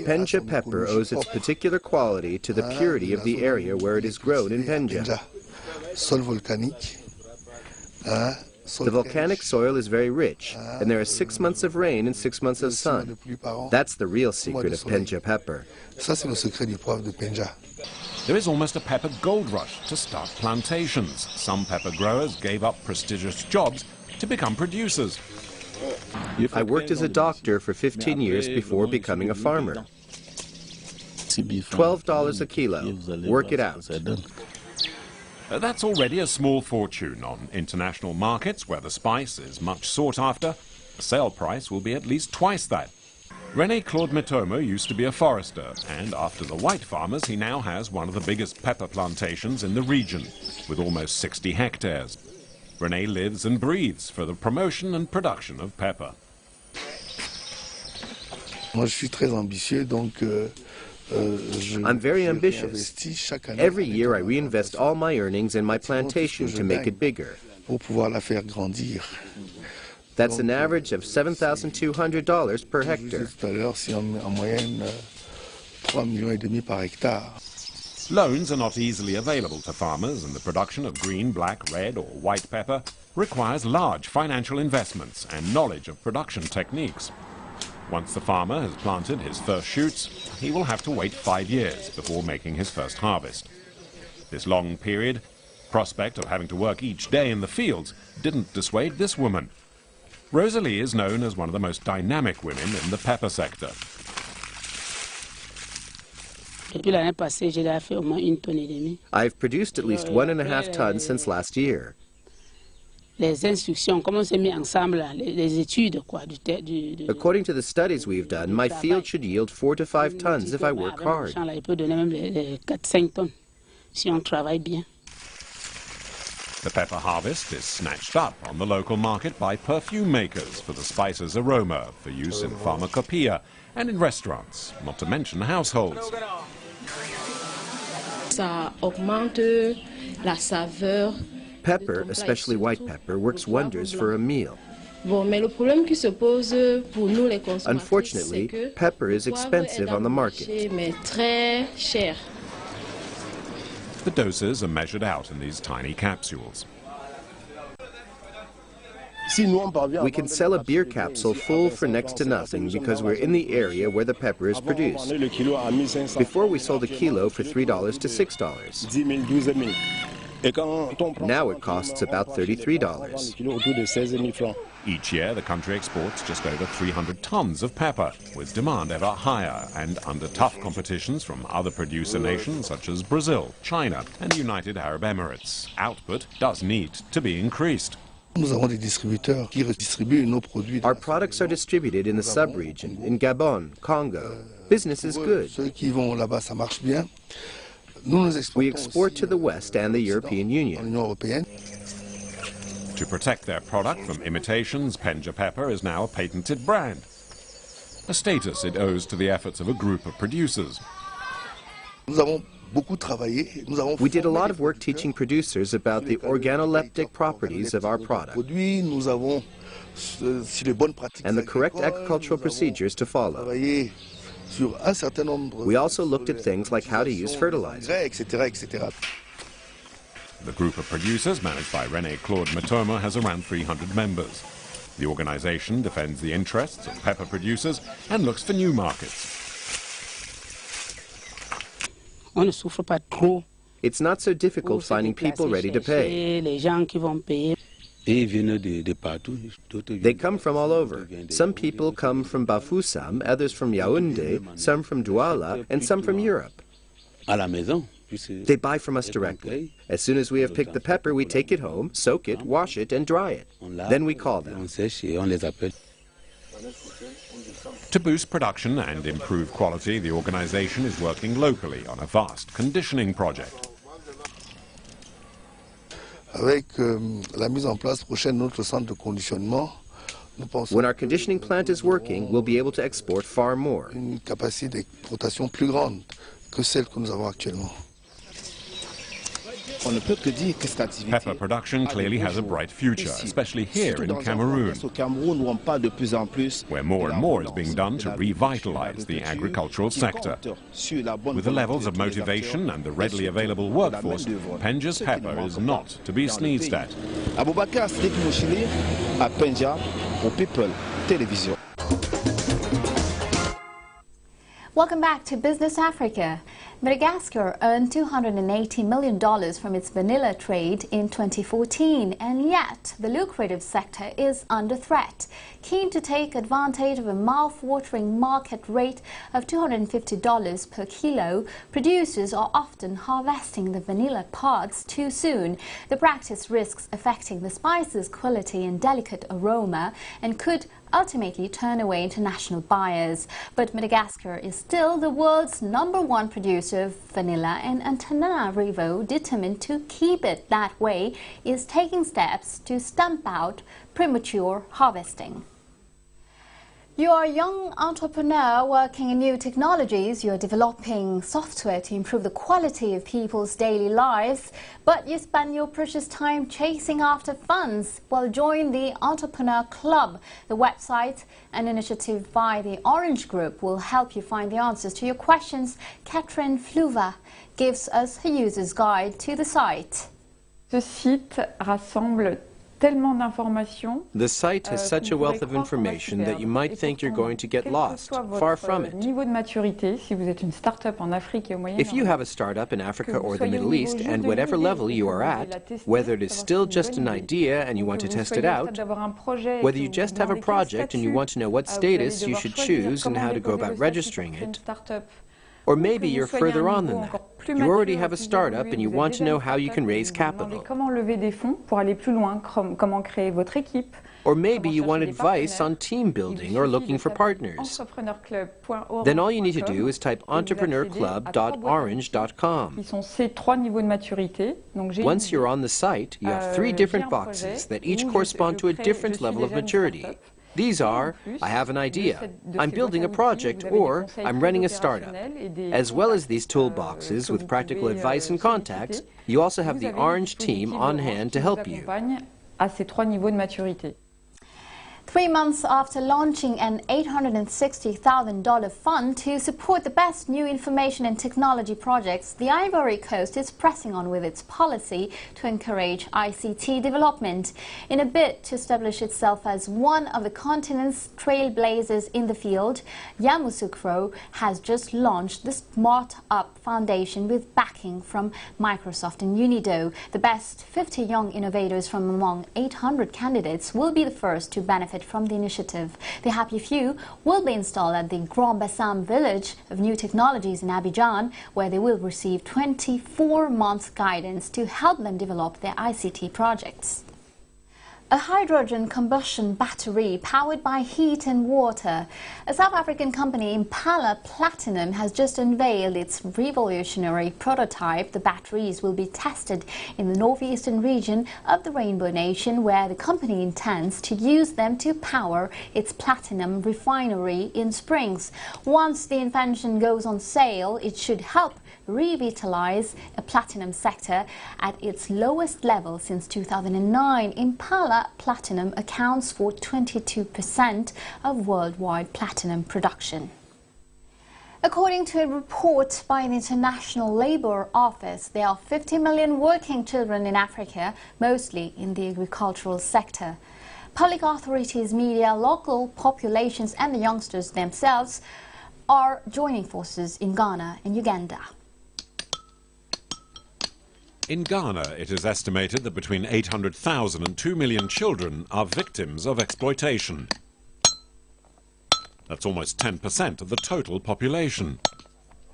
Penja pepper owes its particular quality to the purity of the area where it is grown in Penja. The volcanic soil is very rich, and there are 6 months of rain and 6 months of sun. That's the real secret of Penja pepper. There is almost a pepper gold rush to start plantations. Some pepper growers gave up prestigious jobs to become producers. I worked as a doctor for 15 years before becoming a farmer. $12 a kilo. Work it out. That's already a small fortune. On international markets, where the spice is much sought after, the sale price will be at least twice that. René Claude Metomo used to be a forester, and after the white farmers, he now has one of the biggest pepper plantations in the region, with almost 60 hectares. René lives and breathes for the promotion and production of pepper. I'm very ambitious. Every year I reinvest all my earnings in my plantation to make it bigger. That's an average of $7,200 per hectare. Loans are not easily available to farmers, and the production of green, black, red or white pepper requires large financial investments and knowledge of production techniques. Once the farmer has planted his first shoots, he will have to wait 5 years before making his first harvest. This long period, prospect of having to work each day in the fields, didn't dissuade this woman. Rosalie is known as one of the most dynamic women in the pepper sector. I've produced at least 1.5 tons since last year. According to the studies we've done, my field should yield 4 to 5 tons if I work hard. The pepper harvest is snatched up on the local market by perfume makers for the spice's aroma for use in pharmacopoeia and in restaurants, not to mention households. Ça augmente la saveur. Pepper, especially white pepper, works wonders for a meal. Unfortunately, pepper is expensive on the market. The doses are measured out in these tiny capsules. We can sell a beer capsule full for next to nothing because we're in the area where the pepper is produced. Before we sold a kilo for $3 to $6. Now it costs about $33. Each year, the country exports just over 300 tons of pepper, with demand ever higher and under tough competitions from other producer nations such as Brazil, China, and the United Arab Emirates. Output does need to be increased. Our products are distributed in the sub-region, in Gabon, Congo. Business is good. We export to the West and the European Union. To protect their product from imitations, Penja pepper is now a patented brand, a status it owes to the efforts of a group of producers. We did a lot of work teaching producers about the organoleptic properties of our product and the correct agricultural procedures to follow. We also looked at things like how to use fertilizer. The group of producers, managed by René Claude Metomo, has around 300 members. The organization defends the interests of pepper producers and looks for new markets. It's not so difficult finding people ready to pay. They come from all over. Some people come from Bafoussam, others from Yaoundé, some from Douala, and some from Europe. They buy from us directly. As soon as we have picked the pepper, we take it home, soak it, wash it, and dry it. Then we call them. To boost production and improve quality, the organization is working locally on a vast conditioning project. Avec la mise en place prochaine de notre centre de conditionnement, when our conditioning plant is working, we'll be able to export far more. Une capacité d'exportation plus grande que celle que nous avons actuellement. Pepper production clearly has a bright future, especially here in Cameroon, where more and more is being done to revitalize the agricultural sector. With the levels of motivation and the readily available workforce, Penja's pepper is not to be sneezed at. Welcome back to Business Africa. Madagascar earned $280 million from its vanilla trade in 2014, and yet the lucrative sector is under threat. Keen to take advantage of a mouth-watering market rate of $250 per kilo, producers are often harvesting the vanilla pods too soon. The practice risks affecting the spice's quality and delicate aroma and could ultimately turn away international buyers. But Madagascar is still the world's #1 producer of vanilla, and Antananarivo, determined to keep it that way, is taking steps to stamp out premature harvesting. You are a young entrepreneur working in new technologies. You're developing software to improve the quality of people's daily lives, but you spend your precious time chasing after funds. Well, join the Entrepreneur Club. The website, an initiative by the Orange Group, will help you find the answers to your questions. Catherine Fluva gives us her user's guide to the site. Ce site rassemble tellement d'informations. The site has such a wealth of information that you might think you're going to get lost. Far from it. Niveau de maturité, si vous êtes une start-up en Afrique et au Moyen-Orient, if you have a startup in Africa or the Middle East, and whatever level you are at, whether it is still just an idea and you want to test it out, whether you just have a project and you want to know what status you should choose and how to go about registering it, or maybe you're further on than that. You already have a startup and you want to know how you can raise capital. Comment lever des fonds pour aller plus loin, comment créer votre équipe. Or maybe you want advice on team building or looking for partners. Then all you need to do is type entrepreneurclub.orange.com. Once you're on the site, you have 3 different boxes that each correspond to a different level of maturity. These are, I have an idea, I'm building a project, or I'm running a startup. As well as these toolboxes with practical advice and contacts, you also have the Orange team on hand to help you. 3 months after launching an $860,000 fund to support the best new information and technology projects, the Ivory Coast is pressing on with its policy to encourage ICT development. In a bid to establish itself as one of the continent's trailblazers in the field, Yamoussoukro has just launched the Smart Up Foundation with backing from Microsoft and Unido. The best 50 young innovators from among 800 candidates will be the first to benefit from the initiative. The happy few will be installed at the Grand Bassam village of new technologies in Abidjan, where they will receive 24 months guidance to help them develop their ICT projects. A hydrogen combustion battery powered by heat and water. A South African company, Impala Platinum, has just unveiled its revolutionary prototype. The batteries will be tested in the northeastern region of the Rainbow Nation, where the company intends to use them to power its platinum refinery in Springs. Once the invention goes on sale, it should help revitalize a platinum sector at its lowest level since 2009. Impala Platinum accounts for 22% of worldwide platinum production. According to a report by the International Labour Office, there are 50 million working children in Africa, mostly in the agricultural sector. Public authorities, media, local populations and the youngsters themselves are joining forces in Ghana and Uganda. In Ghana, it is estimated that between 800,000 and 2 million children are victims of exploitation. That's almost 10% of the total population.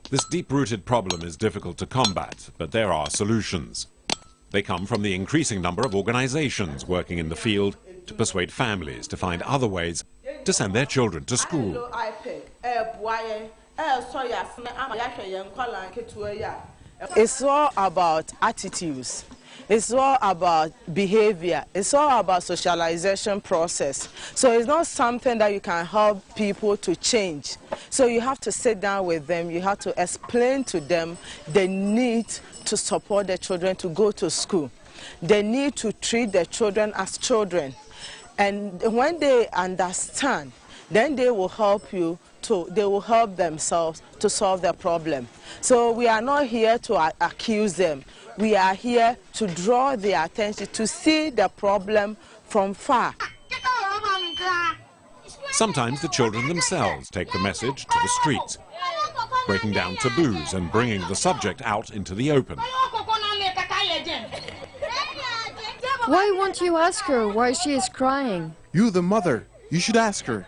This deep-rooted problem is difficult to combat, but there are solutions. They come from the increasing number of organizations working in the field to persuade families to find other ways to send their children to school. It's all about attitudes. It's all about behavior. It's all about socialization process. So it's not something that you can help people to change. So you have to sit down with them. You have to explain to them the need to support the children to go to school. They need to treat their children as children. And when they understand, then they will help themselves to solve their problem. So we are not here to accuse them. We are here to draw their attention to see the problem from far. Sometimes the children themselves take the message to the streets, breaking down taboos and bringing the subject out into the open. Why won't you ask her why she is crying? You, the mother, you should ask her.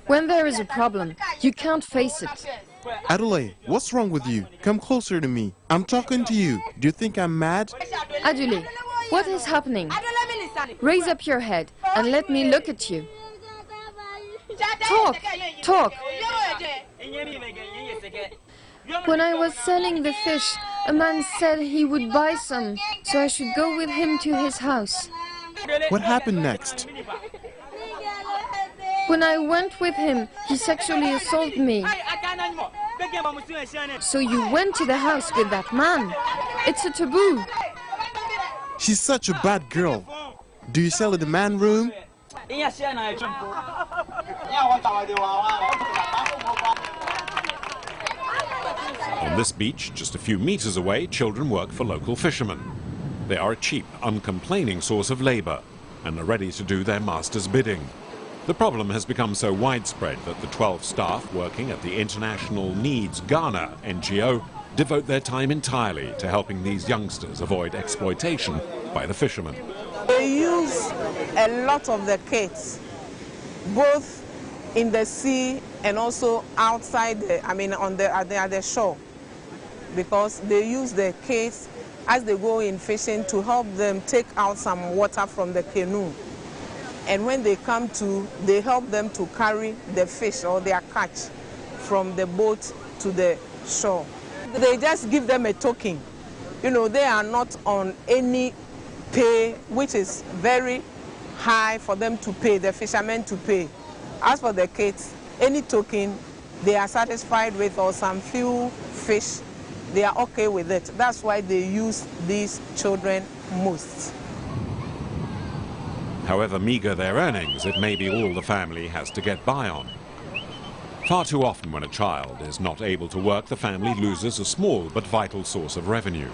When there is a problem, you can't face it. Adelaide, what's wrong with you? Come closer to me. I'm talking to you. Do you think I'm mad? Adelaide, what is happening? Raise up your head and let me look at you. Talk, talk. When I was selling the fish, a man said he would buy some, so I should go with him to his house. What happened next? When I went with him, he sexually assaulted me. So you went to the house with that man? It's a taboo. She's such a bad girl. Do you sell in the man room? On this beach, just a few meters away, children work for local fishermen. They are a cheap, uncomplaining source of labor and are ready to do their master's bidding. The problem has become so widespread that the 12 staff working at the International Needs Ghana NGO devote their time entirely to helping these youngsters avoid exploitation by the fishermen. They use a lot of the kids, both in the sea and also outside, at the shore, because they use the kids as they go in fishing to help them take out some water from the canoe. And when they come to, they help them to carry the fish or their catch from the boat to the shore. They just give them a token. You know, they are not on any pay, which is very high for them to pay, the fishermen to pay. As for the kids, any token they are satisfied with or some few fish, they are okay with it. That's why they use these children most. However meager their earnings, it may be all the family has to get by on. Far too often when a child is not able to work, the family loses a small but vital source of revenue.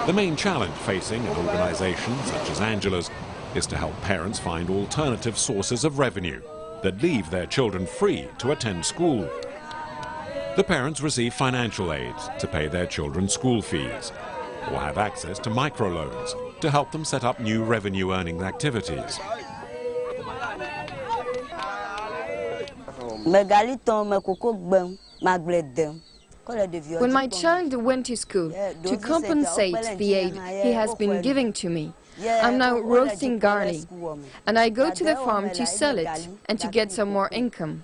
The main challenge facing an organization such as Angela's is to help parents find alternative sources of revenue that leave their children free to attend school. The parents receive financial aid to pay their children's school fees or have access to microloans to help them set up new revenue-earning activities. When my child went to school, to compensate the aid he has been giving to me, I'm now roasting garlic, and I go to the farm to sell it and to get some more income.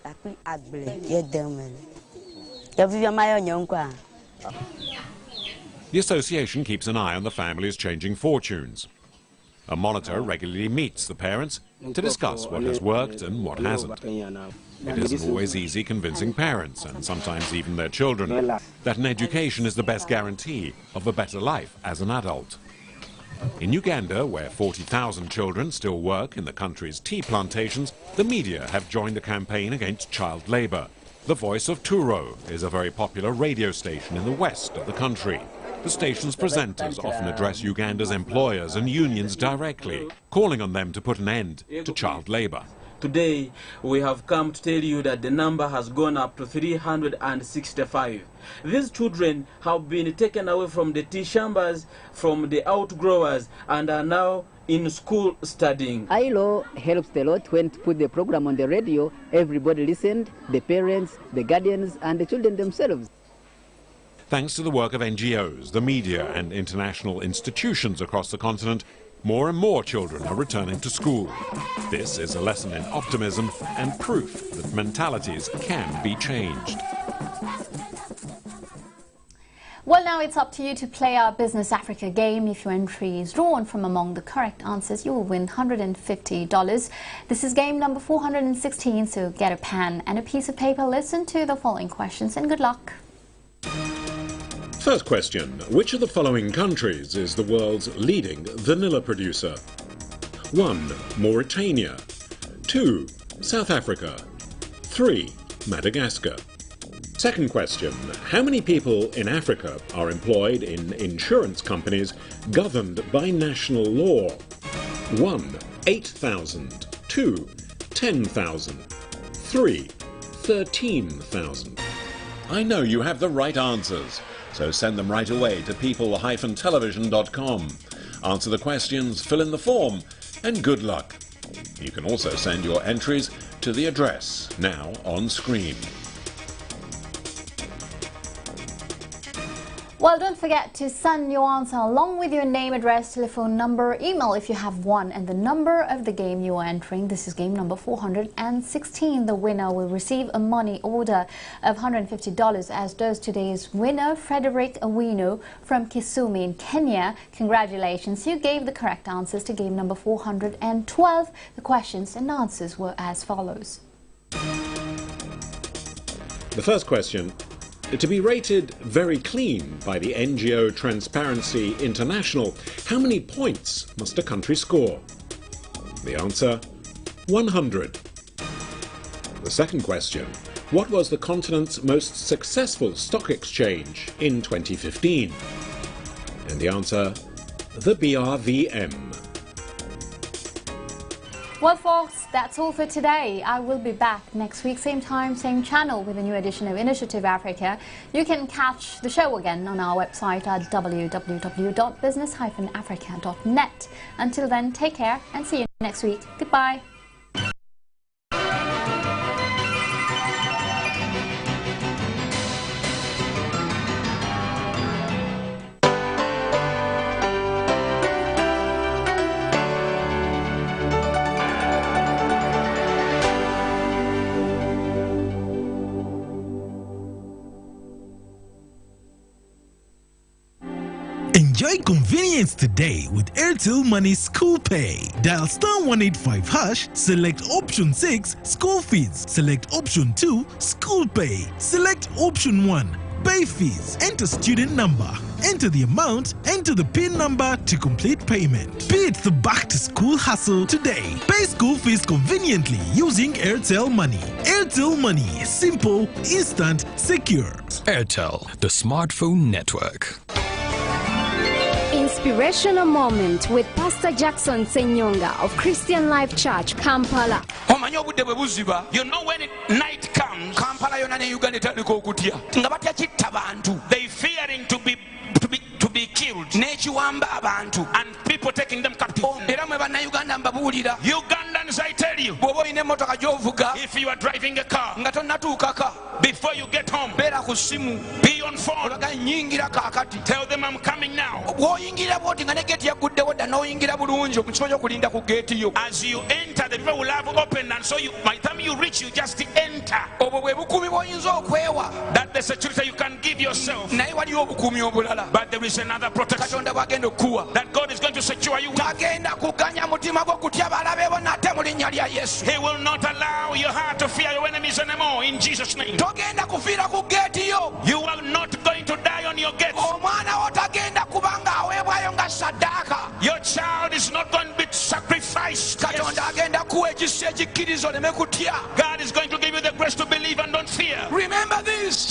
The association keeps an eye on the family's changing fortunes. A monitor regularly meets the parents to discuss what has worked and what hasn't. It isn't always easy convincing parents, and sometimes even their children, that an education is the best guarantee of a better life as an adult. In Uganda, where 40,000 children still work in the country's tea plantations, the media have joined a campaign against child labor. The Voice of Turo is a very popular radio station in the west of the country. The station's presenters often address Uganda's employers and unions directly, calling on them to put an end to child labor. Today, we have come to tell you that the number has gone up to 365. These children have been taken away from the tea chambers, from the outgrowers, and are now in school studying. ILO helps a lot when to put the program on the radio. Everybody listened, the parents, the guardians, and the children themselves. Thanks to the work of NGOs, the media, and international institutions across the continent, more and more children are returning to school. This is a lesson in optimism and proof that mentalities can be changed. Well, now it's up to you to play our Business Africa game. If your entry is drawn from among the correct answers, you will win $150. This is game number 416, so get a pen and a piece of paper, listen to the following questions, and good luck. First question. Which of the following countries is the world's leading vanilla producer? 1. Mauritania. 2. South Africa. 3. Madagascar. Second question. How many people in Africa are employed in insurance companies governed by national law? 1. 8,000. 2. 10,000. 3. 13,000. I know you have the right answers, so send them right away to people-television.com. Answer the questions, fill in the form, and good luck. You can also send your entries to the address now on screen. Well, don't forget to send your answer along with your name, address, telephone number, email if you have one, and the number of the game you are entering. This is game number 416. The winner will receive a money order of $150, as does today's winner, Frederick Awino from Kisumu in Kenya. Congratulations, you gave the correct answers to game number 412. The questions and answers were as follows. The first question. To be rated very clean by the NGO Transparency International, how many points must a country score? The answer, 100. The second question, what was the continent's most successful stock exchange in 2015? And the answer, the BRVM. Well, folks, that's all for today. I will be back next week, same time, same channel, with a new edition of Initiative Africa. You can catch the show again on our website at www.business-africa.net. Until then, take care and see you next week. Goodbye. Enjoy convenience today with Airtel Money School Pay. Dial *185#, select option 6, school fees, select option 2, school pay, select option 1, pay fees, enter student number, enter the amount, enter the PIN number to complete payment. Beat the back-to-school hustle today. Pay school fees conveniently using Airtel Money. Airtel Money, simple, instant, secure. Airtel, the smartphone network. Inspirational moment with Pastor Jackson Senyonga of Christian Life Church, Kampala. You know when night comes, Kampala yona ne Uganda taliko okutya. Nga batya kitta bantu. They fearing to be killed. Nekiwamba abantu and people taking them captive. Era mwe bannayuganda mbabuulira. Ugandans, I tell you, bw'oba olina emmotoka gy'ovuga, if you are driving a car, nga tonnatuukaka, before you get home, beera ku ssimu, be on phone, olaga nnyingira kaakati, tell them I'm coming now. Bw'oyingira bw'oti nga ne geeti yagguddewo dda n'oyingira bulungi mu kifo ky'okulinda ku geeti yo. As you enter, the river will have opened, and so by the time you reach, you just enter. Obwo bwe bukuumi bw'oyinza okwewa. That's the security you can give yourself. Naye waliwo obukuumi obulala. But there is another protection that God is going to secure you with. He will not allow your heart to fear your enemies anymore, in Jesus' name. You are not going to die on your gates. Your child is not going to be sacrificed. Yes. God is going to give you the grace to believe and don't fear. Remember this.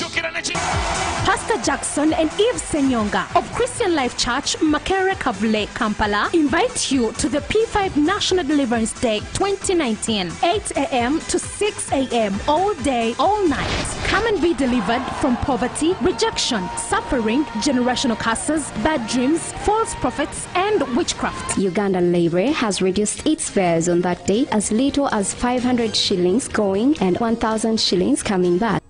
Pastor Jackson and Eve Senyonga of Christian Life Church, Makere Kavule, Kampala, invite you to the P5 National Deliverance Day 2019, 8 a.m. to 6 a.m. all day, all night. Come and be delivered from poverty, rejection, suffering, generational curses, bad dreams, false prophets, and witchcraft. Uganda Libre has reduced its fares on that day as little as 500 shillings going and 1,000 shillings coming back.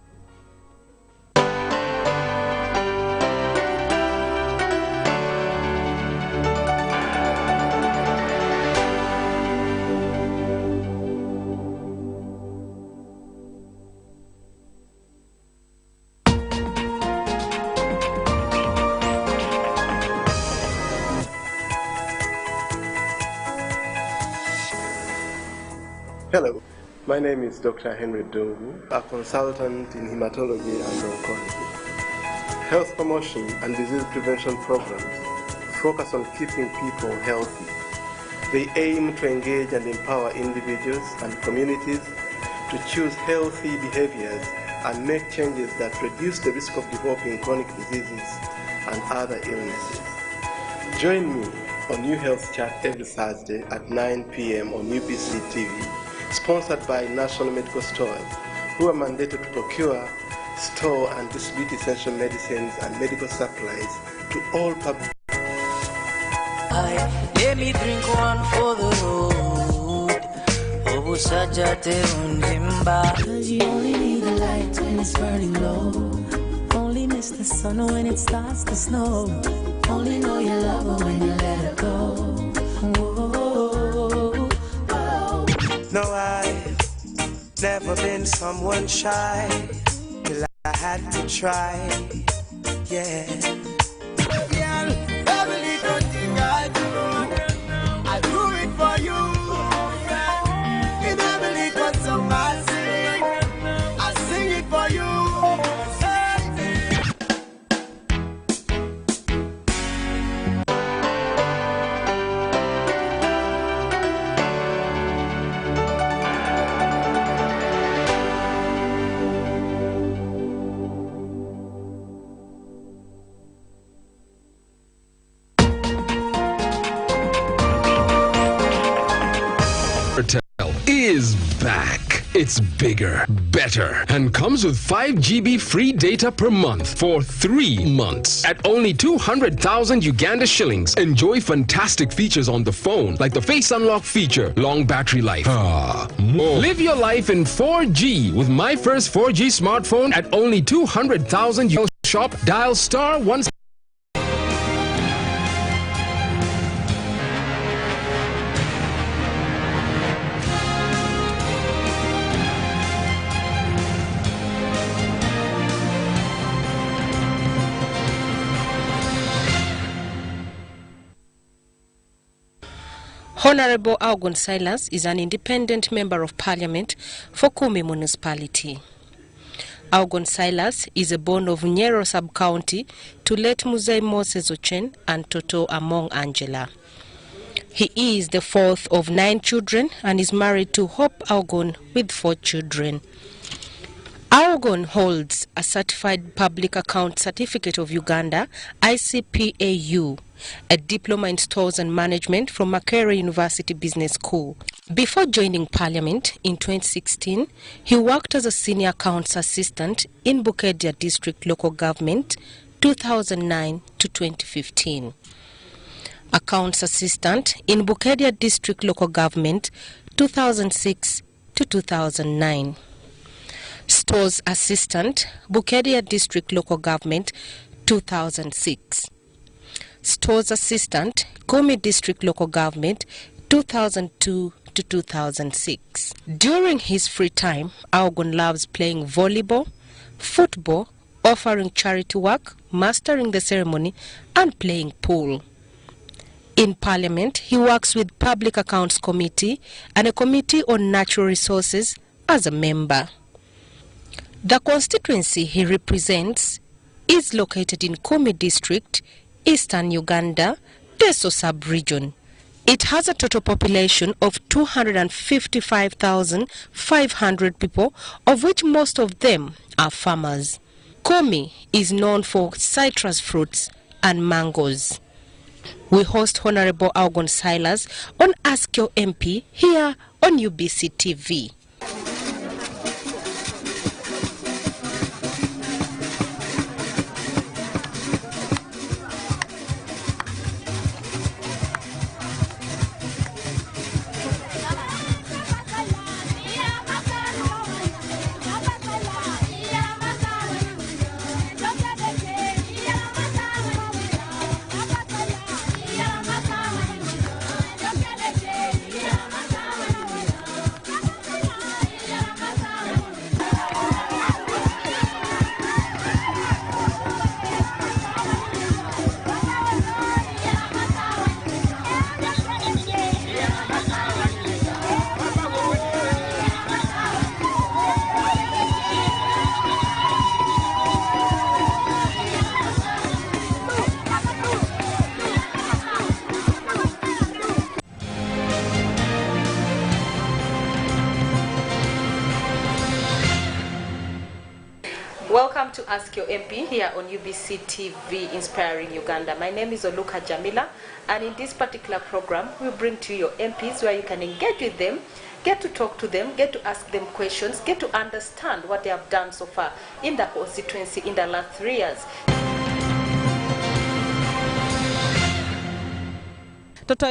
My name is Dr. Henry Dungu, a consultant in hematology and oncology. Health promotion and disease prevention programs focus on keeping people healthy. They aim to engage and empower individuals and communities to choose healthy behaviors and make changes that reduce the risk of developing chronic diseases and other illnesses. Join me on New Health Chat every Thursday at 9 p.m. on UBC TV, sponsored by National Medical Stores, who are mandated to procure, store and distribute essential medicines and medical supplies to all public. Let me drink one for the road. Cause you only need the light when it's burning low. Only miss the sun when it starts to snow. Only know you love her when you let her go. Whoa, whoa. No, I've never been someone shy till I had to try. Yeah. Girl, every little thing I do it for you. In every little song I sing it for you. Is back. It's bigger, better, and comes with 5 GB free data per month for 3 months. At only 200,000 Uganda shillings, enjoy fantastic features on the phone, like the Face Unlock feature, long battery life. More. Live your life in 4G with my first 4G smartphone at only 200,000. Shop, dial *1. Honorable Algon Silas is an independent member of parliament for Kumi municipality. Algon Silas is a born of Nyero sub-county to late Muzei Moses Ochen and Toto Among Angela. He is the fourth of 9 children and is married to Hope Algon with 4 children. Algon holds a Certified Public Account Certificate of Uganda, ICPAU, a diploma in stores and management from Makerere University Business School. Before joining Parliament in 2016, he worked as a senior accounts assistant in Bukedya District Local Government 2009 to 2015. Accounts assistant in Bukedya District Local Government 2006 to 2009. Stores assistant, Bukedya District Local Government 2006. Stores assistant, Kumi District Local Government 2002 to 2006. During his free time, Algon loves playing volleyball, football, offering charity work, mastering the ceremony, and playing pool. In Parliament, he works with Public Accounts Committee and a Committee on Natural Resources as a member. The constituency he represents is located in Kumi District, Eastern Uganda, Teso sub-region. It has a total population of 255,500 people, of which most of them are farmers. Kumi is known for citrus fruits and mangoes. We host Honorable Algon Silas on Ask Your MP here on UBC TV. Welcome to Ask Your MP here on UBC TV Inspiring Uganda. My name is Oluka Jamila, and in this particular program we bring to you your MPs where you can engage with them, get to talk to them, get to ask them questions, get to understand what they have done so far in the constituency in the last 3 years. Toto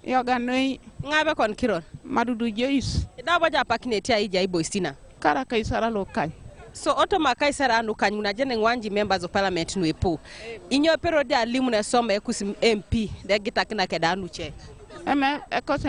yoga noi ngabe kon kiron madudu jois da baja pakine tia ija iboistina kara kaisara lokal. So otoma kaisara anu kanyuna jene ngwanji members of parliament nuepo inyo pero de alimu na soma ekusi MP de gitakina kedanu che eme ekose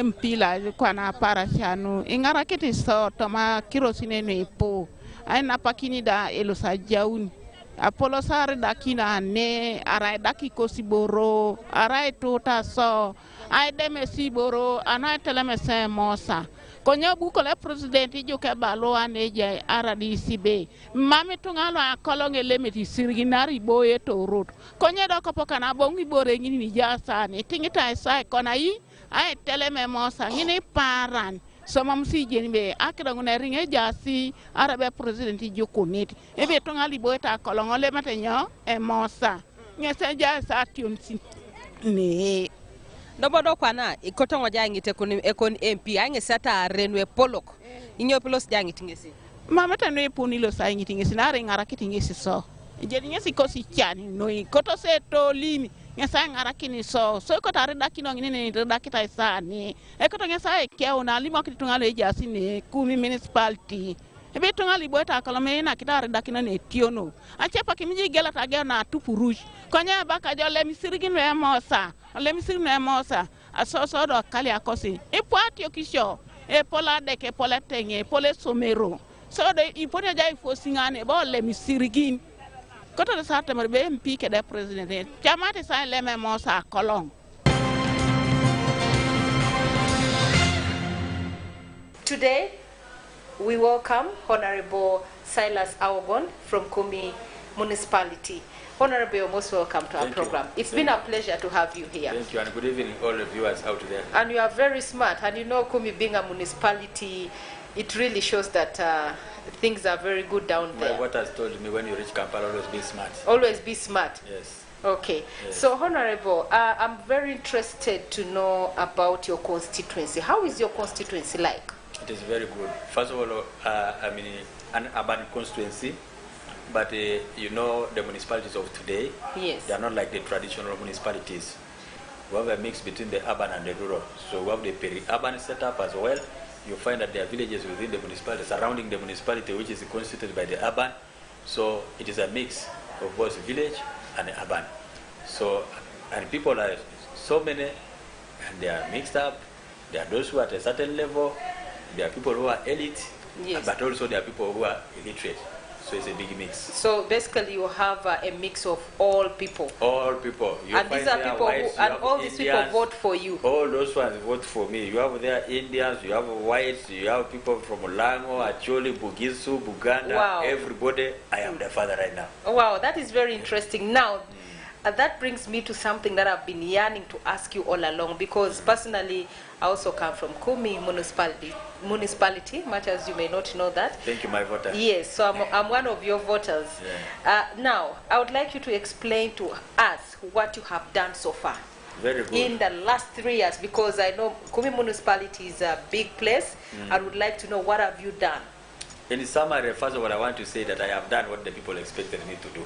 MP la kwa na para chanu ingara kiti so toma kirosine nuepo aina pakini da elosa jauni Apollo sare dakina ne arai daki kosiboro arai tota so ai deme siboro anai teleme se mosa konya buko le president ijuke balo aneje aradi sibe mami tungalo akolonge lemeti sirginari boye to road konya do kopoka na bongi bore ngini ni jasa ne tingita sai kona yi ai teleme mosa ngini paran so mam si jeni be akira ngone ringe jasi arabe president joko neti ebe to ngali boeta kolongo le matenyo e mosa ngese jasa tionsi ne dobodo kwana ikoto ngoja ngite ekon MP ange sata renwe polok inyo pelos jangiti ngesi mama tanwe poni lo sa ngiti ngesi na renga rakiti ngesi so jeni ngesi kosi chani no ikoto se to limi ngesa ngara kini so ko tare dakino ngini ne dakita isani e ko to ngesa e keo na limo kitu ngale jasi ne kumi municipality ebe to ngali boeta kalome na kitare dakino ne tiono achepa kimiji gela tage na tupuruj konya baka jo le misirigin we mosa le misirigin we mosa asoso do kali akosi e poatio kisho e pola deke pola tenye pole somero so de iponya jai fosingane bo le misirigin koto de sarte mar be MP ke de president chamate sa le me mosa kolong. Today we welcome Honorable Silas Aogon from Kumi Municipality. Honorable, you're most welcome to our program. It's been a pleasure to have you here. Thank you, and good evening all the viewers out there. And you are very smart, and you know Kumi being a municipality, it really shows that things are very good down there. Well, what has told me, when you reach Kampala, always be smart. Always be smart. Yes. Okay. Yes. So, Honorable, I'm very interested to know about your constituency. How is your constituency like? It is very good. First of all, I mean, an urban constituency, but you know, the municipalities of today, yes, they are not like the traditional municipalities. We have a mix between the urban and the rural. So we have the peri-urban setup as well. You find that there are villages within the municipality, surrounding the municipality, which is constituted by the urban. So it is a mix of both village and urban. So, and people are so many, and they are mixed up. There are those who are at a certain level. There are people who are elite, yes, but also there are people who are illiterate. So it's a big mix. So basically you have a mix of all people. All people. You and these are people whites, who, and all Indians, these people vote for you. All those ones vote for me. You have there Indians, you have whites, you have people from Olango, Acholi, Bugisu, Buganda, wow, everybody. I am the father right now. Wow, that is very interesting. Now, that brings me to something that I've been yearning to ask you all along, because personally, I also come from Kumi municipality, much as you may not know that. Thank you, my voter. Yes, so I'm one of your voters. Yeah. Now, I would like you to explain to us what you have done so far. Very good. In the last 3 years, because I know Kumi municipality is a big place. I would like to know, what have you done? In summary, first of all, I want to say that I have done what the people expected me to do.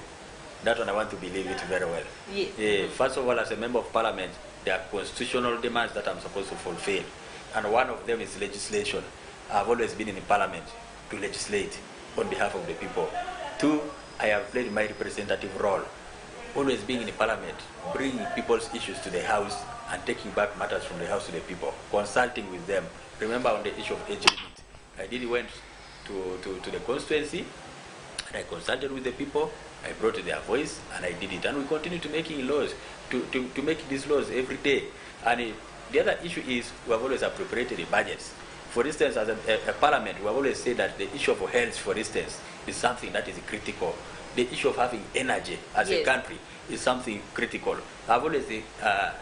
That one I want to believe it very well. Yeah. First of all, as a member of parliament, there are constitutional demands that I'm supposed to fulfill. And one of them is legislation. I've always been in the parliament to legislate on behalf of the people. Two, I have played my representative role, always being in the parliament, bringing people's issues to the house and taking back matters from the house to the people, consulting with them. Remember on the issue of age limit, I went to the constituency, and I consulted with the people. I brought their voice and I did it, and we continue to making laws, to make these laws every day. And the other issue is we have always appropriated the budgets. For instance, as a parliament, we have always said that the issue of health, for instance, is something that is critical. The issue of having energy as a country is something critical. I've always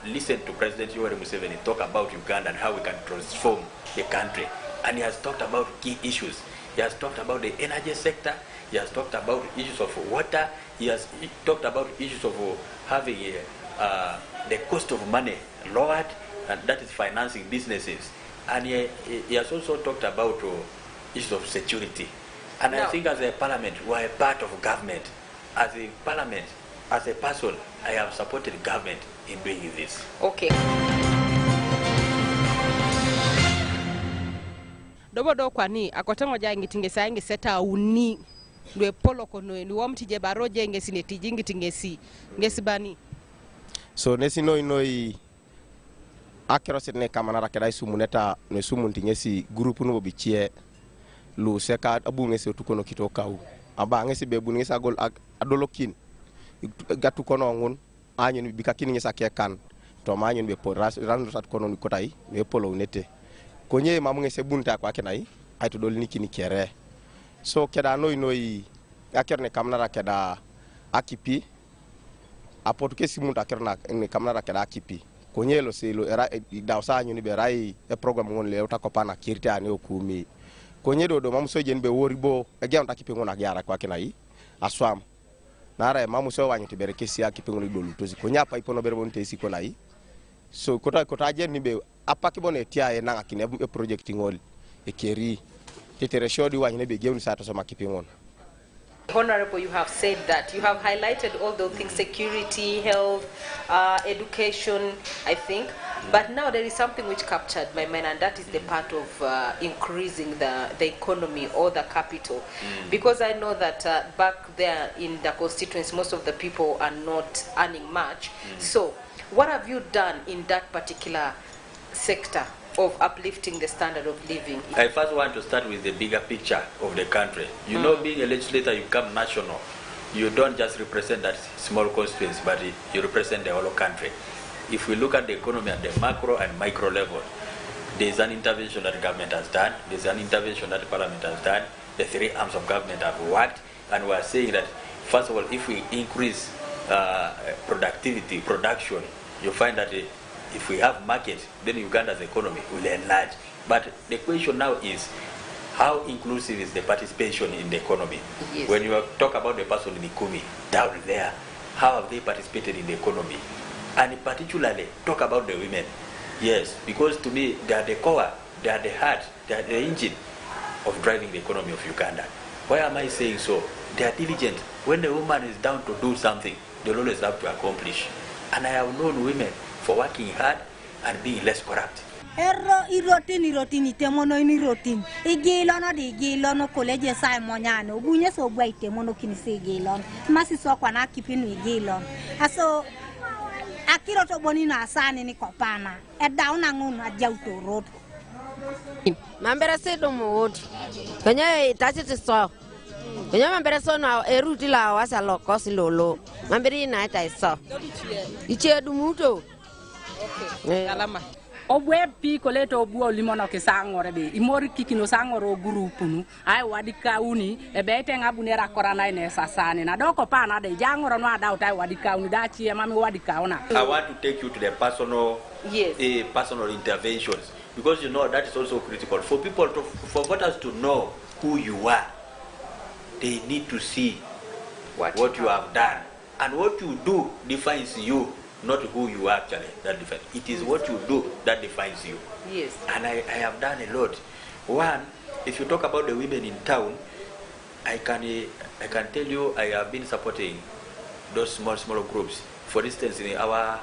listened to President Yoweri Museveni talk about Uganda and how we can transform the country. And he has talked about key issues. He has talked about the energy sector. He has talked about issues of water. He has talked about issues of having the cost of money lowered, and that is financing businesses. And he has also talked about issues of security. And I think as a parliament, we are a part of government. As a parliament, as a person, I have supported government in doing this. Okay. Dobo kwani akotango jangi tingesa yangi seta uni lwe polo kono ni wamtije baroje ngesi netijingi tingesi ngesi bani. So nesi noi akero setne kamana keda sumuneta ne sumunti ngesi groupe no bichie lu seka abu ngesi tukono kitokau aba ngesi bebu ngesi agol adolokin gatu kono ngun anyen bikakini ngesa kekan to ma anyen be poras ran sat kono ni kotai ne polo nete konye mamu ngese bunta kwa kenai ay to dol niki ni kere so keda noi akerne kamna keda akipi apoto kesi munta kerna ni kamna keda akipi konye lo selo era dawsa nyuni be rai e program ngon le uta kopana kirti ani okumi konye do mamu so jen be woribo e gam takipi ngona gyara kwa kenai aswam nara mamu so wanyu tibere kesi akipi ngoni dolu tozi konya pa ipono bere bonte isi konai so kota jen ni be apaki bone tia e nanga kine e project ngol e keri tetere shodi wanyu be gem sa to so makipi ngona. Honorable, you have said that. You have highlighted all those things, security, health, education, I think. But now there is something which captured my mind, and that is the part of increasing the economy or the capital. Because I know that back there in the constituency, most of the people are not earning much. So what have you done in that particular sector of uplifting the standard of living? I first want to start with the bigger picture of the country. You know, being a legislator, you become national. You don't just represent that small constituency, but you represent the whole country. If we look at the economy at the macro and micro level, there's an intervention that the government has done, there's an intervention that the parliament has done, the three arms of government have worked, and we are saying that, first of all, if we increase productivity, production, you find that if we have market, then Uganda's economy will enlarge. But the question now is, how inclusive is the participation in the economy? Yes. When you talk about the person in Ikumi, down there, how have they participated in the economy? And particularly, talk about the women. Yes, because to me, they are the core, they are the heart, they are the engine of driving the economy of Uganda. Why am I saying so? They are diligent. When the woman is down to do something, they always have to accomplish. And I have known women for working hard and being less corrupt. Erro irotini temono inirotin. Igilono di gilono college sai monyano. Bunye so gwaite mono kinisi gilon. Masi so kwa na kipinu igilon. Aso akiro to bonina asani ni kopana. Edauna ngunu ajauto road. Mambere sedo mwodi. Kanya itachi tiso. Kanya mambere so na eruti la wasa lokosi lolo. Mambere ina ita iso. Iche dumuto. Okay. Alama. Obwe pi koleto obuo limono ke sangore be imori kikino sangoro grupu nu ai wadika uni e bete ngabunera korana ine sasane na doko pana de jangoro no ada utai wadika uni dachi e mami wadika ona. I want to take you to the personal personal interventions, because you know that is also critical for people to, for voters to know who you are. They need to see what you have done, and what you do defines you. Not who you are actually that defines. It is what you do that defines you. Yes. And I have done a lot. One, if you talk about the women in town, I can tell you I have been supporting those small groups. For instance, in our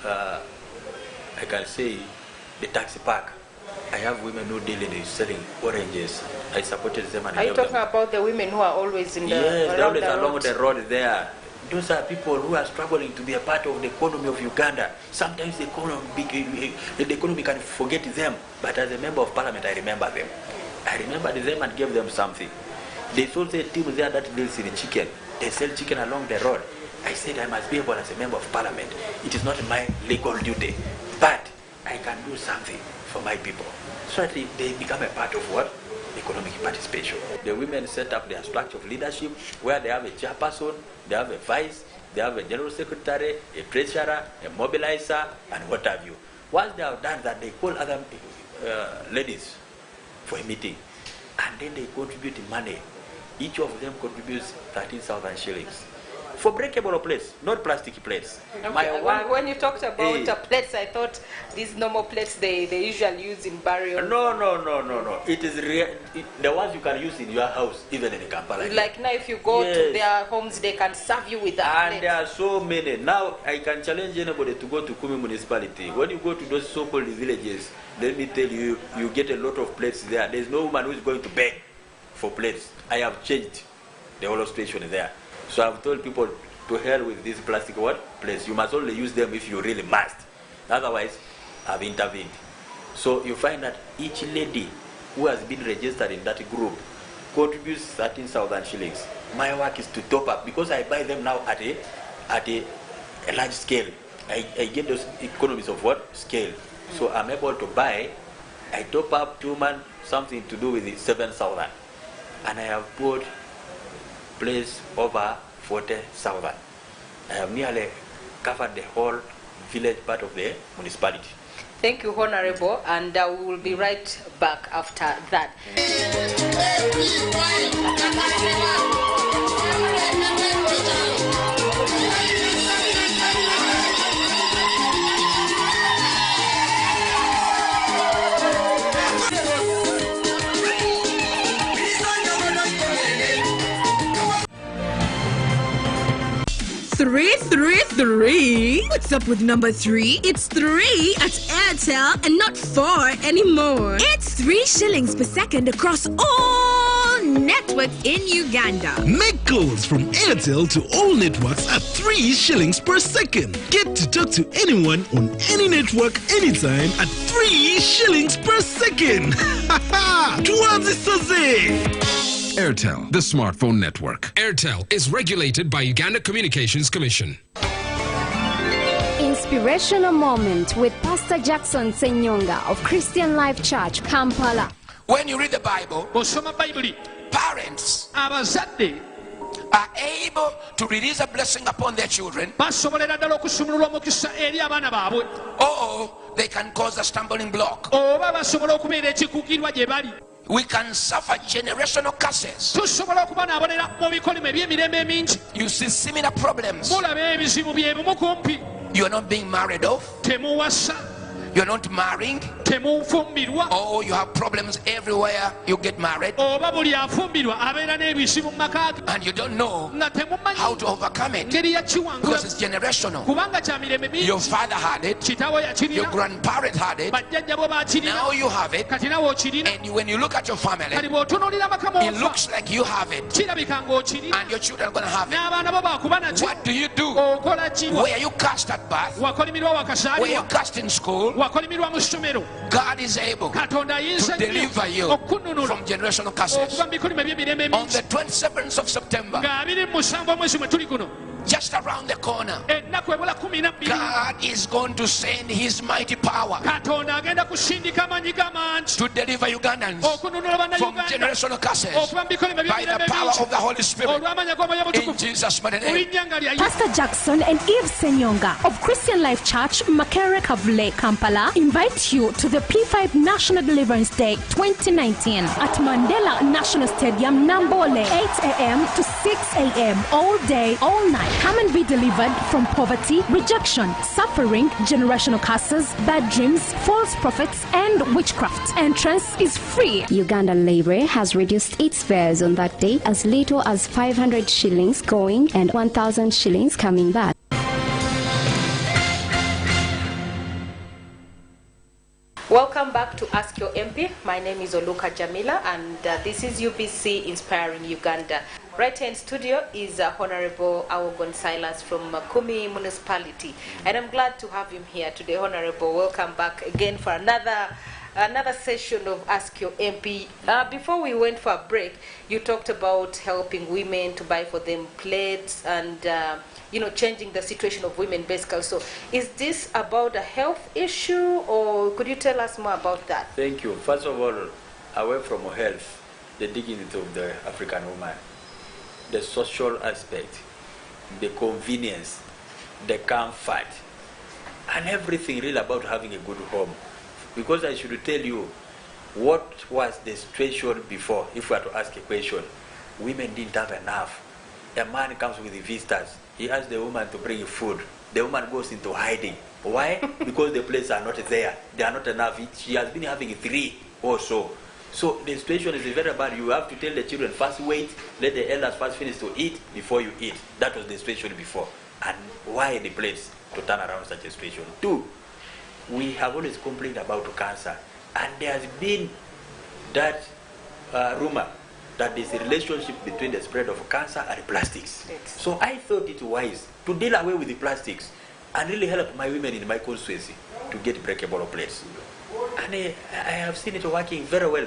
I can say the taxi park, I have women who deal in selling oranges. I supported them. And are you talking about the women who are always in the they're always along the road there. Those are people who are struggling to be a part of the economy of Uganda. Sometimes the economy can forget them, but as a member of parliament, I remember them. I remembered them and gave them something. There's also a team there that deals in chicken. They sell chicken along the road. I said I must be able as a member of parliament. It is not my legal duty, but I can do something for my people. So that they become a part of what? Economic participation. The women set up their structure of leadership where they have a chairperson, they have a vice, they have a general secretary, a treasurer, a mobilizer, and what have you. Once they have done that, they call other ladies for a meeting, and then they contribute money. Each of them contributes 13,000 shillings. For breakable plates, not plastic plates. Okay. When you talked about plates, I thought these normal plates they usually use in burial. No. It is the ones you can use in your house, even in Kampala. Like now, if you go to their homes, they can serve you with that. And there are so many. Now, I can challenge anybody to go to Kumi municipality. When you go to those so-called villages, let me tell you, you get a lot of plates there. There's no woman who is going to beg for plates. I have changed the whole situation there. So I've told people to hell with these plastic plates. You must only use them if you really must. Otherwise, I've intervened. So you find that each lady who has been registered in that group contributes 13,000 shillings. My work is to top up because I buy them now at a large scale. I get those economies of scale. So I'm able to buy. I top up 2 months, something to do with the 7,000, and I have bought place over 40,000. I have nearly covered the whole village part of the municipality. Thank you, Honorable, and we will be right back after that. 333. What's up with number 3? It's 3 at Airtel and not 4 anymore. It's 3 shillings per second across all networks in Uganda. Make calls from Airtel to all networks at 3 shillings per second. Get to talk to anyone on any network anytime at 3 shillings per second. Ha ha! Airtel, the smartphone network. Airtel is regulated by Uganda Communications Commission. Inspirational moment with Pastor Jackson Senyonga of Christian Life Church, Kampala. When you read the Bible, parents are able to release a blessing upon their children, or they can cause a stumbling block. We can suffer generational curses. You see similar problems. You are not being married off. You're not marrying. Oh, you have problems everywhere you get married. And you don't know how to overcome it because it's generational. Your father had it. Your grandparents had it. Now you have it. And when you look at your family, it looks like you have it. And your children are going to have it. What do you do? Were you cast at birth? Were you cast in school? God is able to deliver you from generational curses. On the 27th of September, just around the corner, God is going to send his mighty power to deliver Ugandans from generational curses by the power of the Holy Spirit. In Jesus' mighty name. Pastor Jackson and Eve Senyonga of Christian Life Church, Makere Kavule, Kampala, invite you to the P5 National Deliverance Day 2019 at Mandela National Stadium, Nambole, 8 a.m. to 6 a.m. all day, all night. Come and be delivered from poverty, rejection, suffering, generational curses, bad dreams, false prophets, and witchcraft. Entrance is free. Uganda Libre has reduced its fares on that day as little as 500 shillings going and 1,000 shillings coming back. Welcome back to Ask Your MP. My name is Oluka Jamila, and this is UBC Inspiring Uganda. Right here in studio is Honorable Awogon Silas from Kumi Municipality, and I'm glad to have him here today. Honorable, welcome back again for another session of Ask Your MP. Before we went for a break, you talked about helping women to buy for them plates and changing the situation of women basically. So is this about a health issue, or could you tell us more about that? Thank you. First of all, away from health, the dignity of the African woman, the social aspect, the convenience, the comfort, and everything really about having a good home. Because I should tell you what was the situation before, if we are to ask a question. women didn't have enough. A man comes with the visitors. He asks the woman to bring food. The woman goes into hiding. Why? Because the places are not there. They are not enough. She has been having 3 or so. So the situation is very bad. You have to tell the children first wait, let the elders first finish to eat before you eat. That was the situation before. And why the place to turn around such a situation? 2, we have always complained about cancer. And there has been that rumor that there's a relationship between the spread of cancer and plastics. So I thought it wise to deal away with the plastics and really help my women in my constituency to get breakable plates. And I have seen it working very well.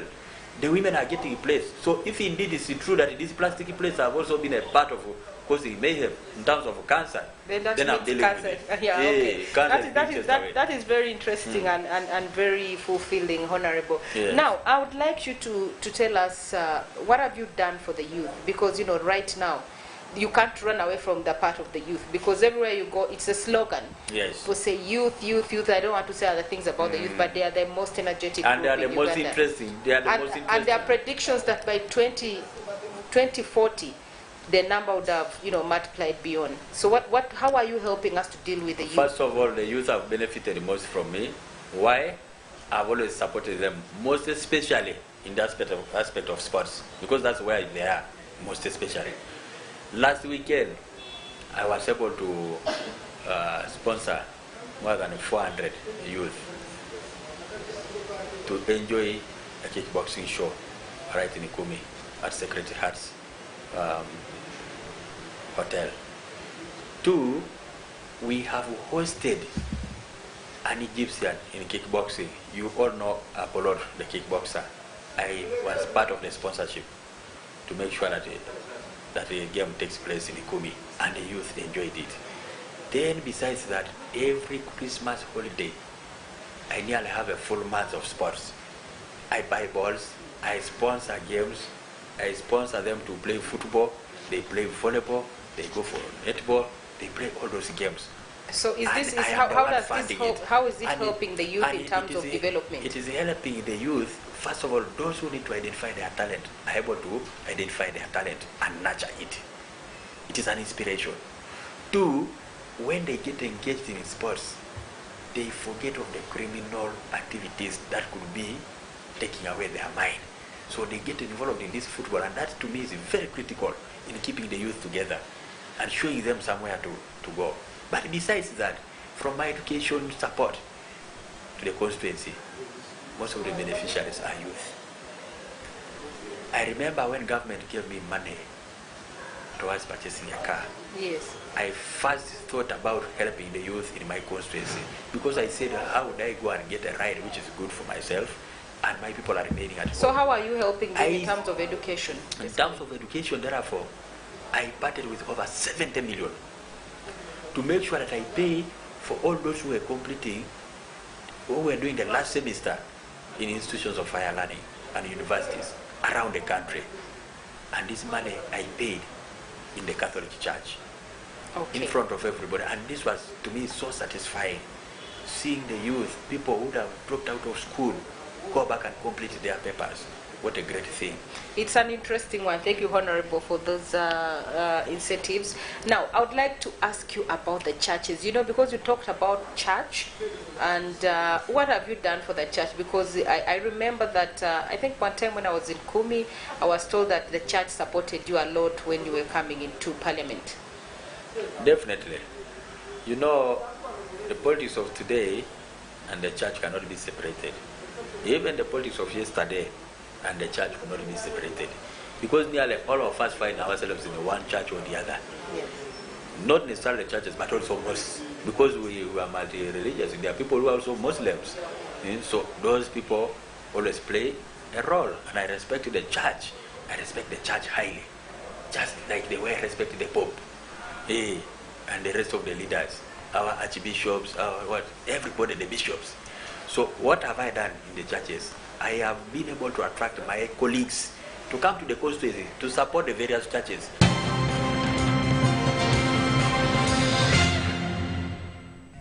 The women are getting plates. So if indeed it's true that these plastic plates have also been a part of causing mayhem in terms of cancer, then I'm dealing with it. Yeah, okay. That is very interesting and very fulfilling, Honorable. Yeah. Now, I would like you to tell us what have you done for the youth? Because, right now, you can't run away from the part of the youth, because everywhere you go, it's a slogan. Yes. People say youth, youth, youth. I don't want to say other things about the youth, but they are the most energetic and they are group the in most Uganda. interesting. They are the most interesting. And there are predictions that by 2040, the number would have, multiplied beyond. So how are you helping us to deal with the youth? First of all, the youth have benefited most from me. Why? I've always supported them, most especially in the aspect of sports, because that's where they are, most especially. Last weekend, I was able to sponsor more than 400 youth to enjoy a kickboxing show right in Ikumi at Secretary Hearts Hotel. 2, we have hosted an Egyptian in kickboxing. You all know Apollo, the kickboxer. I was part of the sponsorship to make sure that the game takes place in Ikumi, and the youth enjoyed it. Then besides that, every Christmas holiday, I nearly have a full month of sports. I buy balls, I sponsor games, I sponsor them to play football, they play volleyball, they go for netball, they play all those games. So how is it helping the youth in terms of development? It is helping the youth. First of all, those who need to identify their talent are able to identify their talent and nurture it. It is an inspiration. 2, when they get engaged in sports, they forget of the criminal activities that could be taking away their mind. So they get involved in this football, and that to me is very critical in keeping the youth together and showing them somewhere to go. But besides that, from my education support to the constituency, most of the beneficiaries are youth. I remember when government gave me money towards purchasing a car. Yes. I first thought about helping the youth in my constituency, because I said, how would I go and get a ride which is good for myself and my people are remaining at home? So how are you helping them in terms of education? In terms of education, therefore, I parted with over 70 million to make sure that I pay for all those who were completing, who were doing the last semester in institutions of higher learning and universities around the country. And this money I paid in the Catholic Church, in front of everybody. And this was, to me, so satisfying. Seeing the youth, people who would have dropped out of school, go back and complete their papers. What a great thing. It's an interesting one. Thank you, Honorable, for those incentives. Now, I would like to ask you about the churches. Because you talked about church, and what have you done for the church? Because I remember that I think one time when I was in Kumi, I was told that the church supported you a lot when you were coming into Parliament. Definitely. The politics of today and the church cannot be separated. Even the politics of yesterday and the church cannot be separated, because nearly all of us find ourselves in one church or the other. Yes. Not necessarily churches, but also mosques, because we are multi-religious. There are people who are also Muslims, so those people always play a role, and I respect the church. I respect the church highly, just like the way I respect the Pope, and the rest of the leaders, our archbishops, everybody, the bishops. So what have I done in the churches? I have been able to attract my colleagues to come to the constituency to support the various churches.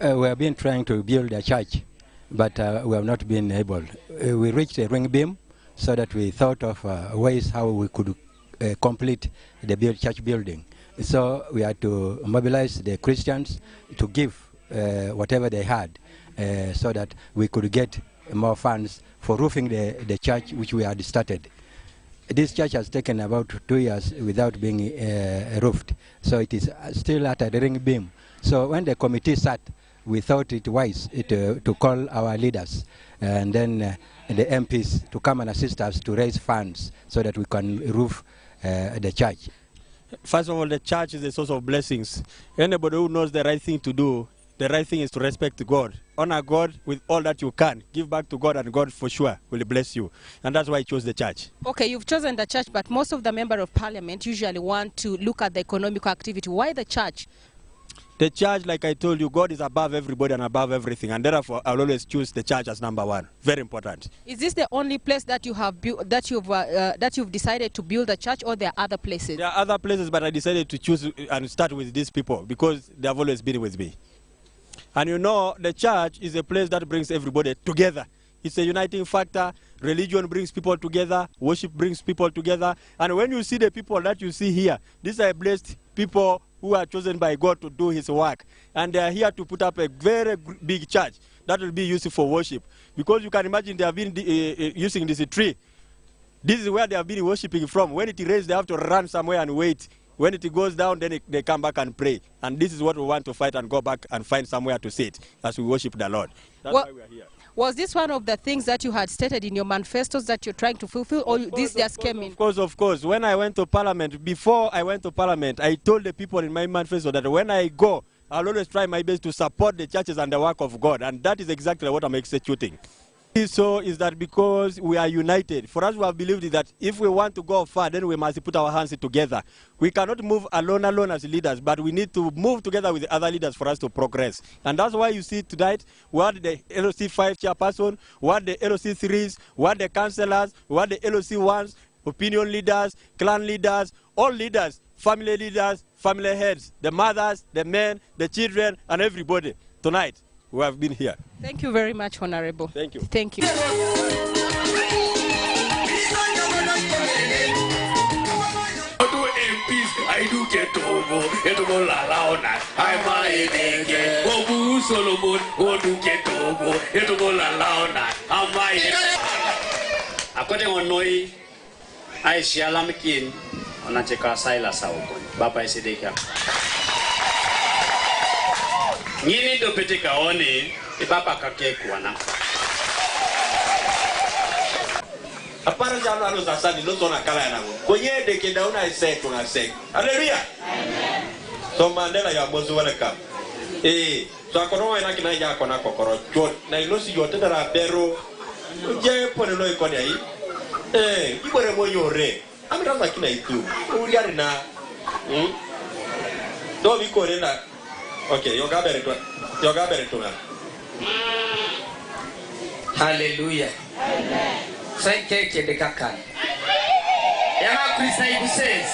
We have been trying to build a church, but we have not been able. We reached a ring beam, so that we thought of ways how we could complete the church building. So we had to mobilize the Christians to give whatever they had so that we could get more funds for roofing the church which we had started. This church has taken about 2 years without being roofed, so it is still at a ring beam. So when the committee sat, we thought it wise to call our leaders and then the MPs to come and assist us to raise funds so that we can roof the church. First of all, the church is a source of blessings. Anybody who knows the right thing to do, the right thing is to respect God. Honor God with all that you can. Give back to God, and God for sure will bless you. And that's why I chose the church. Okay, you've chosen the church, but most of the members of parliament usually want to look at the economic activity. Why the church? The church, like I told you, God is above everybody and above everything, and therefore I'll always choose the church as number one. Very important. Is this the only place that you have built, that you've decided to build a church, or there are other places? There are other places, but I decided to choose and start with these people because they have always been with me. And you know, the church is a place that brings everybody together. It's a uniting factor. Religion brings people together. Worship brings people together. And when you see the people that you see here, these are blessed people who are chosen by God to do his work. And they are here to put up a very big church that will be used for worship. Because you can imagine they have been using this tree. This is where they have been worshiping from. When it rains, they have to run somewhere and wait. When it goes down, then they come back and pray. And this is what we want to fight and go back and find somewhere to sit as we worship the Lord. That's why we are here. Was this one of the things that you had stated in your manifestos that you're trying to fulfill, or this just came in? Of course. When I went to Parliament, before I went to Parliament, I told the people in my manifesto that when I go, I'll always try my best to support the churches and the work of God. And that is exactly what I'm executing. So is that because we are united. For us, we have believed that if we want to go far, then we must put our hands together. We cannot move alone as leaders, but we need to move together with the other leaders for us to progress. And that's why you see tonight, we had the LOC 5 chairperson, we had the LOC 3s, we had the councillors, we had the LOC 1s, opinion leaders, clan leaders, all leaders, family heads, the mothers, the men, the children, and everybody tonight. We have been here. Thank you very much, Honorable. Thank you. Thank you. I do get over it will allow that. I'm a Solomon, who do get over it will allow that. According on Noi, I shall lamkin on a check Silas out. Baba is a Nini do petika oni ibaba kake kuana. Apara jana lo zasani lo tona kala yana ngo. Kwenye deke dauna isek tuna sek. Hallelujah. Amen. So Mandela ya bozu welcome. So akono ina kina ya kona kokoro chot na ilosi yote dara pero je pone lo ikoni ai. Ibore mo yore. Amira na kina itu. Uriari na. Do bi ko na. Okay, yoga bere to na. Hallelujah. Amen. Thank you, the Kakan. Yama Krista Ibu says.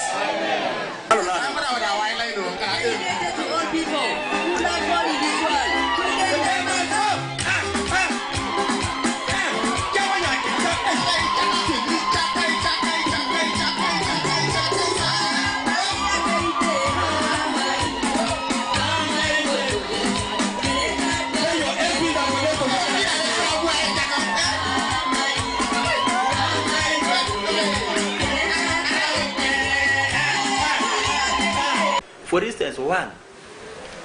For instance,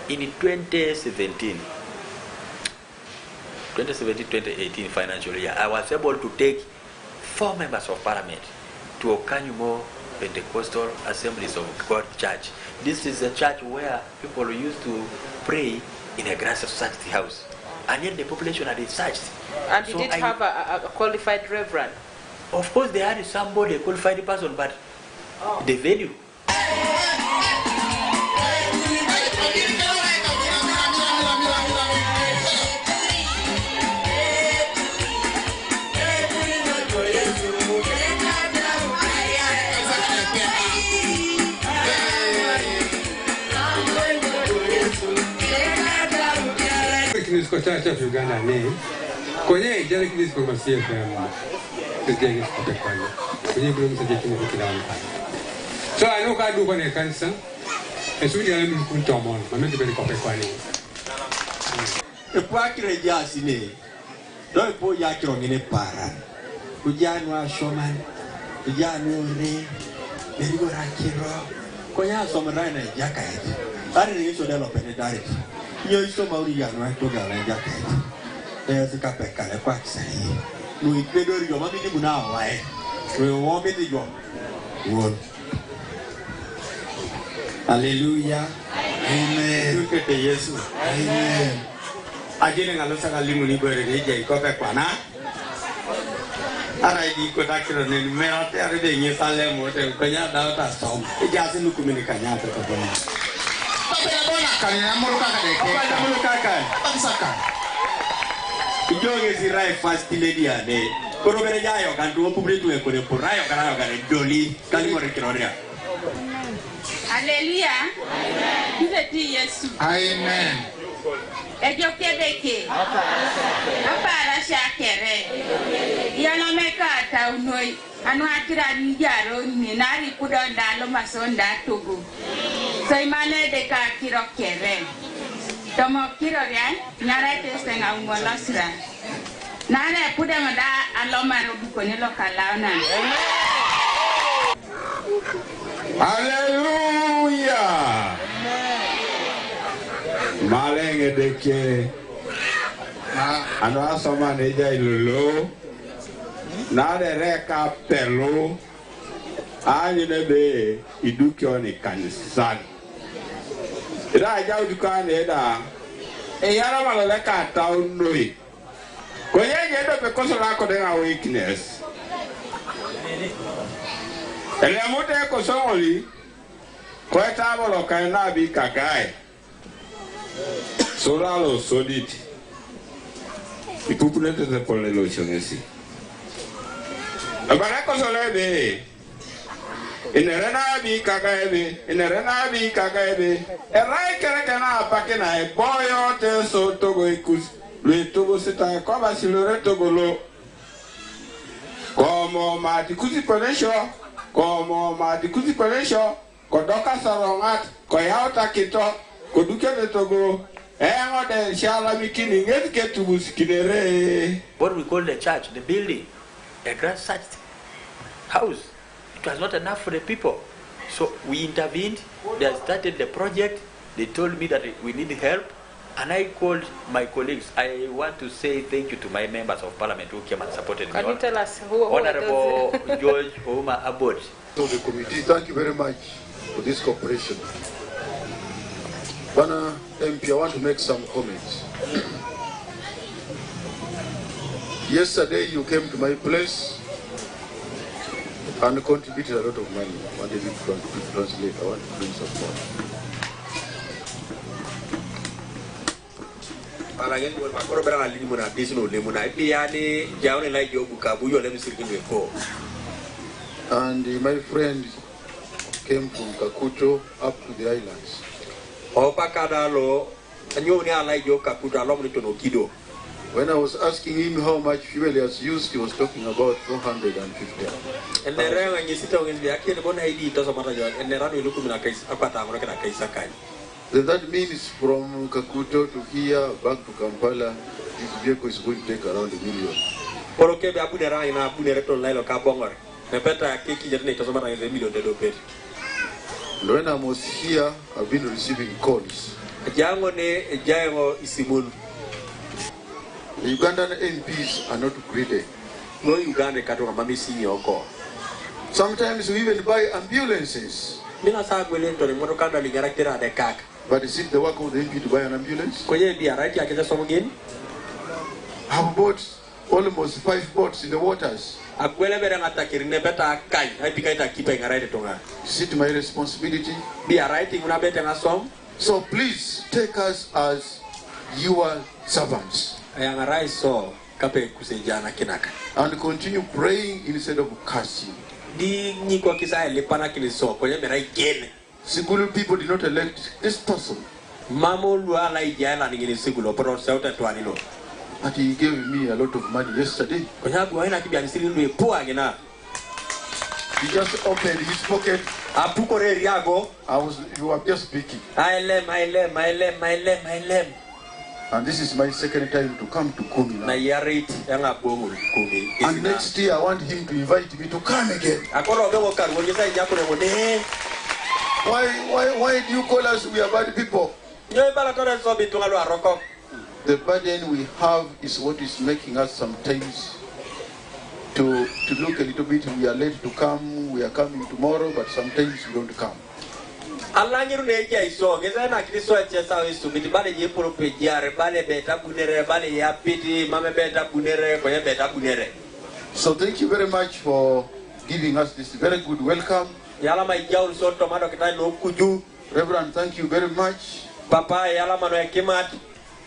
in 2017, 2018 financial year, I was able to take 4 members of parliament to Okanyumo Pentecostal Assemblies of God Church. This is a church where people used to pray in a grass society house, and yet the population had searched. And you did have a qualified reverend? Of course, they had somebody, a qualified person, but the venue. Church of Uganda name. Kwenye jana kidisi kwa masia kwa Kristiani kwa kwenye kuna msaje kimo kila mtu. So I know I do when I cancer. And so you are able to put on. I'm not going to copy quality. The Quackre Jasine. Don't put Yakron in a para. Ujano Shoman, Ujano Re, Medigo Rakiro, Koya Somarina Jacket. I didn't use to develop any diet. You so Maurian right to go and jacket. There's a capec and a quack say. We pedal your mommy now, why? We won't be the job. Hallelujah. Amen. Look at the yes. Amen. I didn't understand a limuni bird in a copacana. I did go back to the Merate every day in Salem or the Kanya Data song. It doesn't look in the Kanya. Young is the right fast lady. Coroberayo can do a public to a Corayo and Dolly, Calimorica. Hallelujah. Amen. Ejokebeke. Apara shakere. Yana mekata unoi. Anu atira nijaro ni nari kudonda lo masonda tugu. So imane deka kiro kere. Tomo kiro ya nyara testenga umolosra. Nare pude mada aloma robuko ni lokalaona. Hallelujah. Malenge deke. Ano asoma neja ilolo. Na de reka pelo. Ani nebe idukyo ni kanisani. Ida ja udukane eda. E yara malole ka taunoi. Kwenye nyedo pekoso lako denga weakness. Ele amote ko songoli ko etabo kaina bi kagai solalo solid ipupulete de polelo chongesi abana ko solebe inerena bi kagai be erai kere kana pakena e boyo te so togo ikus le togo sita ko ba silore togolo como matikusi ponesho como matikusi ponesho kodoka sarongat koyauta kito koduke de togo engo de shala mikini ngeke tubusikire. What we call the church, the building, a grand such house, it was not enough for the people, so we intervened. They started the project. They told me that we need help, and I called my colleagues. I want to say thank you to my members of parliament who came and supported me. Can you tell us who Honorable George Ouma Abod. So the committee, thank you very much for this cooperation. Bana MP, I want to make some comments. Yesterday you came to my place and contributed a lot of money. I wanted you to translate. I want to bring some more. And my friend came from Kakuto up to the islands. When I was asking him how much fuel he has used, he was talking about 450. Then that means from Kakuto to here, back to Kampala, this vehicle is going to take around $1 million. And when I was here, I've been receiving calls. The Ugandan MPs are not greedy. Sometimes we even buy ambulances. But is it the work of the MP to buy an ambulance? I've bought almost 5 boats in the waters. Is it my responsibility? So please take us as your servants. And continue praying instead of cursing. Sigulu people did not elect this person. But he gave me a lot of money yesterday. He just opened his pocket You were just speaking. And this is my second time to come to Kumi now. And next year I want him to invite me to come again. Why do you call us we are bad people? The burden we have is what is making us sometimes to look a little bit. We are late to come, we are coming tomorrow, but sometimes we don't come. So thank you very much for giving us this very good welcome. Reverend, thank you very much.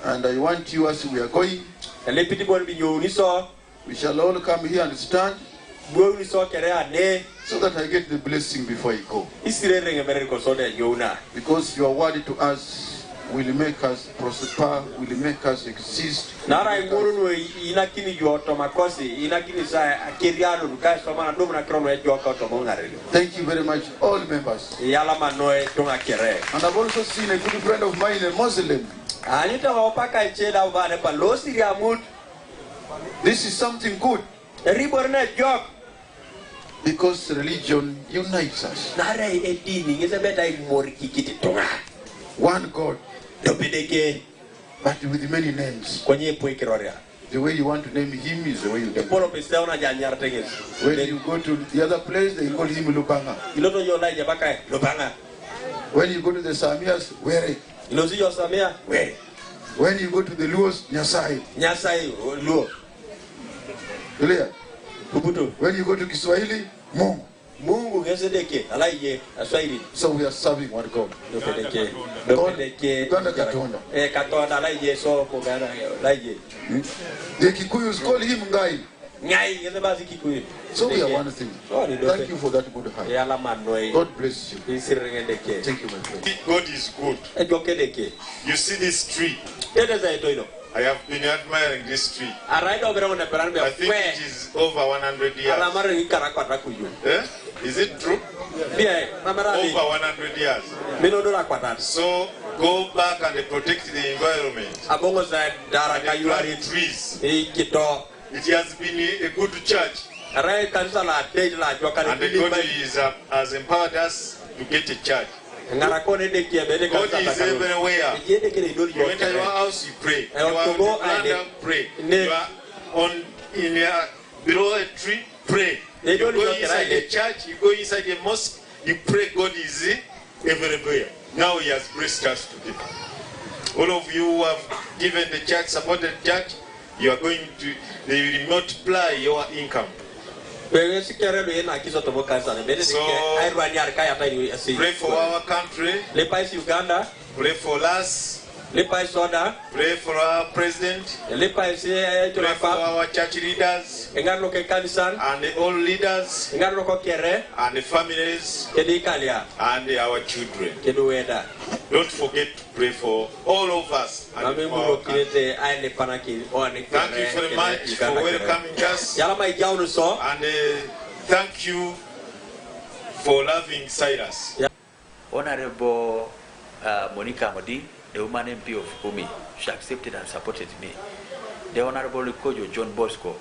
And I want you, as we are going, we shall all come here and stand so that I get the blessing before I go. Because your word to us will make us prosper, will make us exist. Thank you very much, all members. And I've also seen a good friend of mine, a Muslim. This is something good. Because religion unites us. One God, but with many names. The way you want to name him is the way you name him. When you go to the other place, they call him Lubanga. When you go to the Samias, Were. When you go to the Luos, Nyasai. Clear? When you go to Kiswahili, Mungu. So we are serving one God. The Kikuyus call him Ngai. So we are one thing. Thank you for that good heart. God bless you. Thank you, my friend. God is good. You see this tree? I have been admiring this tree. I think it is over 100 years. Is it true? Over 100 years. So go back and protect the environment. And plant trees. It has been a good church. And God has empowered us to get a church. God is everywhere. You enter your house, you pray. You are on the veranda, pray. You are below a tree, pray. You go inside the church, you go inside the mosque, you pray. God is everywhere. Now He has blessed us today. All of you who have given the church, supported the church, you are going to, they will multiply your income. So pray for our country, pray for us, pray for our president, pray for our church leaders, and all leaders, and the families, and our children. Don't forget to pray for all of us. And thank you very much for welcoming us. And thank you for loving Cyrus. Honorable Monica Modi, the woman MP of Kumi, she accepted and supported me. The Honorable Kojo John Bosco,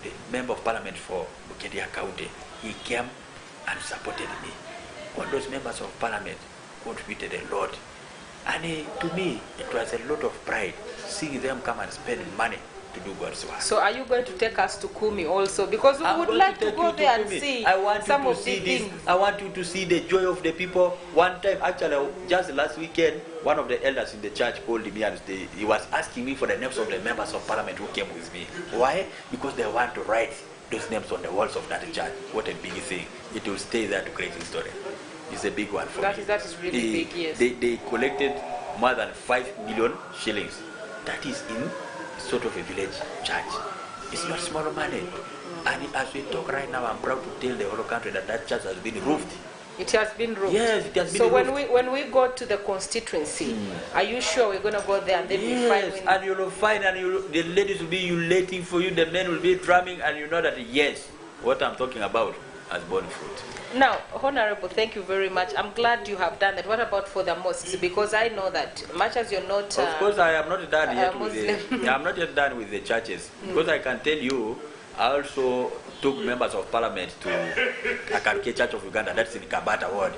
the Member of Parliament for Bukedia County, he came and supported me. All those members of Parliament contributed a lot. And to me, it was a lot of pride seeing them come and spend money to do God's work. So are you going to take us to Kumi also? Because we would like to go there and see some of these things. I want you to see the joy of the people. One time, actually, just last weekend, one of the elders in the church called me and he was asking me for the names of the members of Parliament who came with me. Why? Because they want to write those names on the walls of that church. What a big thing. It will stay there to create history. It's a big one for me. That is really big, yes. They collected more than 5 million shillings. That is in sort of a village church. It's not small money. And as we talk right now, I'm proud to tell the whole country that that church has been roofed. It has been roofed? Yes, it has been so roofed. So when we go to the constituency, are you sure we're going to go there and then we find... Yes, and you'll find, and the ladies will be ululating for you, the men will be drumming, and you know that, yes, what I'm talking about. has borne fruit. Now, Honorable, thank you very much. I'm glad you have done that. What about for the mosques? Because I know that much as you're not... of course, I am not done yet with Muslim. I'm not yet done with the churches. Because I can tell you, I also took members of parliament to Akaruke Church of Uganda, that's in Kabata ward,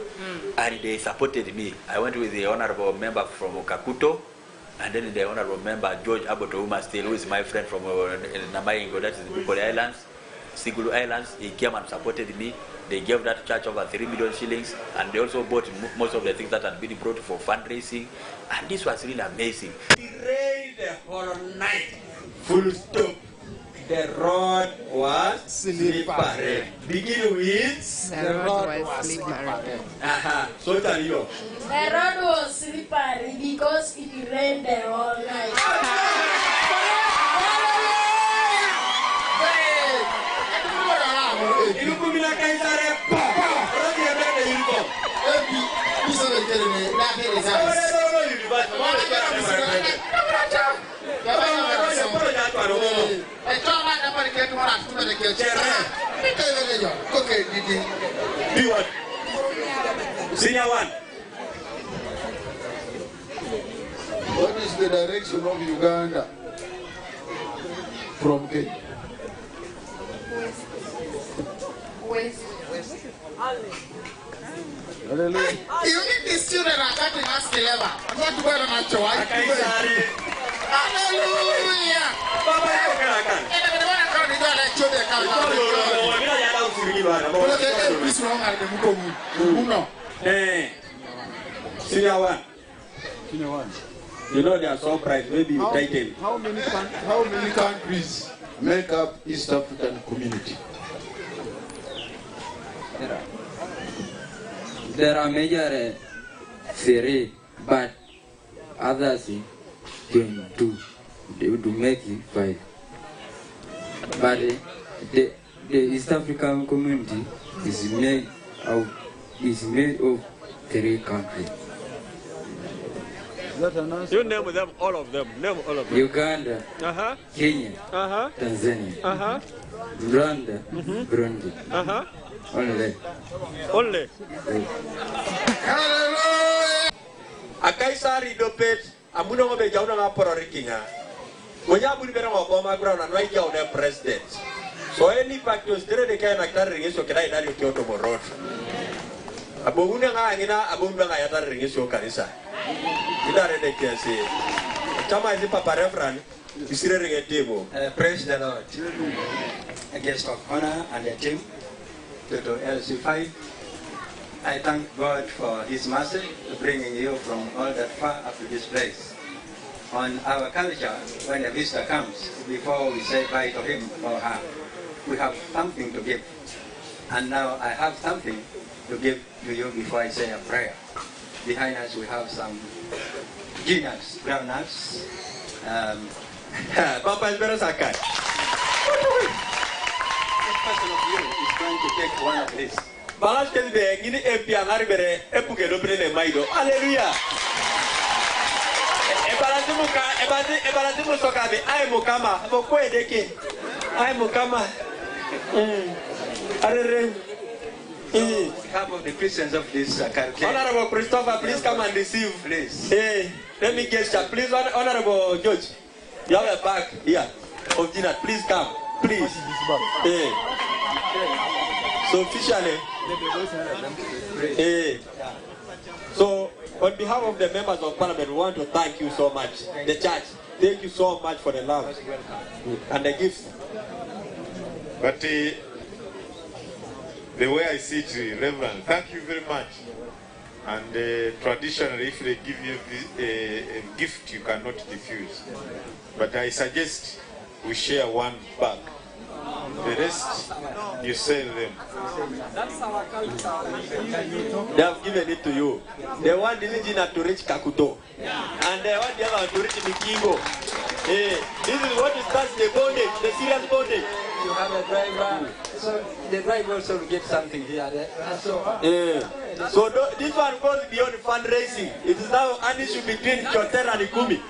and they supported me. I went with the honorable member from Kakuto, and then the honorable member George Abotouma still, who is my friend from Namaingo, that is the Bukole Islands, Sigulu Islands. He came and supported me. They gave that church over 3 million shillings, and they also bought most of the things that had been brought for fundraising, and this was really amazing. It rained the whole night, full stop. The road was slippery. Begin with the road was slippery. So tell you. The road was slippery because it rained the whole night. Senior one. What is the direction of Uganda from Kenya? West. Hallelujah. You need these children are cutting us together. I'm not going to match you. Hallelujah. Senior one. You know they are so bright. Maybe you tighten. How many countries make up East African community? There are major 3, but others 22. They would make it 5. But the East African community is made of 3 countries. You name them, all of them. Name all of them. Uganda, Kenya, Tanzania, Rwanda, Burundi. Only. Akaisari dopet amuno ngobe jauna ngaporo rikinga. Moja buni bera ngoboma ground and right now the president. So any party was there the kind of ringeso kidai dari Kyoto morot. Aboguna ngina abumba ngayata ringeso kanisa. Idare de kesi. Chama izi papa reverend isire ringetimo. Praise the Lord. A guest of honor and the team to LC5. I thank God for His mercy bringing you from all that far up to this place. On our culture, when a visitor comes, before we say bye to him or her, we have something to give. And now I have something to give to you before I say a prayer. Behind us we have some nuts, brown nuts. Papa is better sakai. This person of you is going to take one of these. Balas kel be ngini MP angari bere epuke do prene maido. Hallelujah. Ebalati musoka be ai mukama bokwe deke. Ai mukama. Arere. Half of the Christians of this country. Honorable Christopher, please come and receive. Please. Hey, let me get you. Please, Honorable Judge, you have a bag here of dinner. Please come. Please. Hey. So officially. Hey. So on behalf of the members of Parliament, we want to thank you so much. The church, thank you so much for the love and the gifts. But the way I see it, Reverend, thank you very much. And traditionally, if they give you a gift, you cannot refuse. But I suggest we share one bag. The rest, you sell them. That's our culture. They have given it to you. They want the indigenous to reach Kakuto. And they want the other to reach Mikingo. Hey, this is what starts the bondage, the serious bondage. you have a driver, so the driver also will get something here. So this one goes beyond fundraising. It is now an issue between Chotera and Ikumi.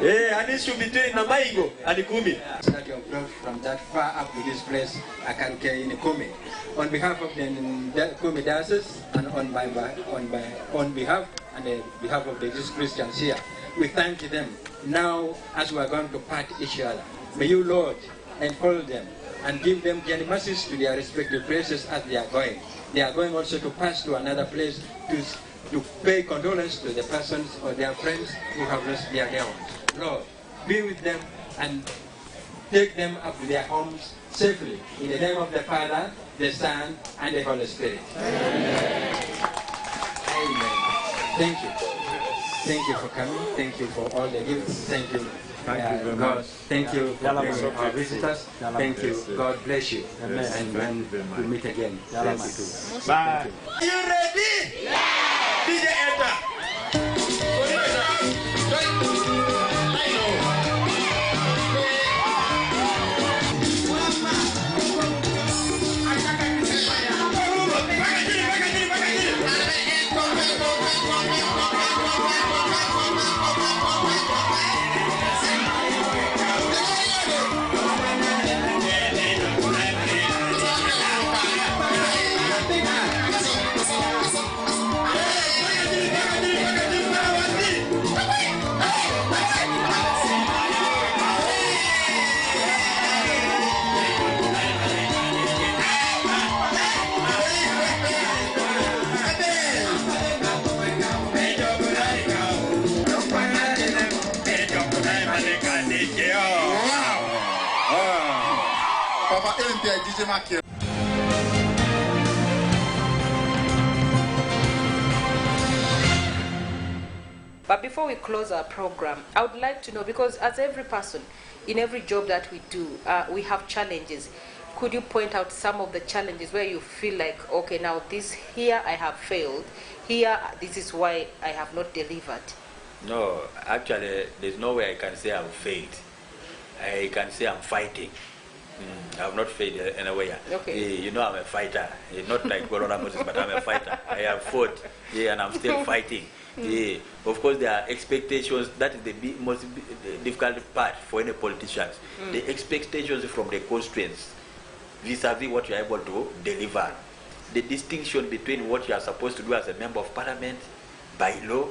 An issue between Namaigo and Ikumi. That you have brought from that far up to this place, I can carry in Ikumi. On behalf of the Ikumi diocese and on behalf and the behalf of the Christians here, we thank them. Now, as we are going to part each other, may you, Lord, enfold them and give them journey mercies to their respective places as they are going. They are going also to pass to another place to pay condolence to the persons or their friends who have lost their loved ones. Lord, be with them and take them up to their homes safely. In the name of the Father, the Son, and the Holy Spirit. Amen. Amen. Thank you. Thank you for coming. Thank you for all the gifts. Thank you. Thank you, God. Thank you for our visitors. Thank you. God bless you. Amen. And when we meet again, thank you too. Bye. Are you ready? Yeah. DJ enter. But before we close our program, I would like to know, because as every person, in every job that we do, we have challenges. Could you point out some of the challenges where you feel like, okay, now this here I have failed, here this is why I have not delivered? No, actually, there's no way I can say I've failed. I can say I'm fighting. I've not failed anywhere. Okay. You know, I'm a fighter. Not like Corona Moses, but I'm a fighter. I have fought, and I'm still fighting. Of course, there are expectations. That is the most difficult part for any politicians. The expectations from the constituents vis-a-vis what you are able to deliver. The distinction between what you are supposed to do as a member of parliament by law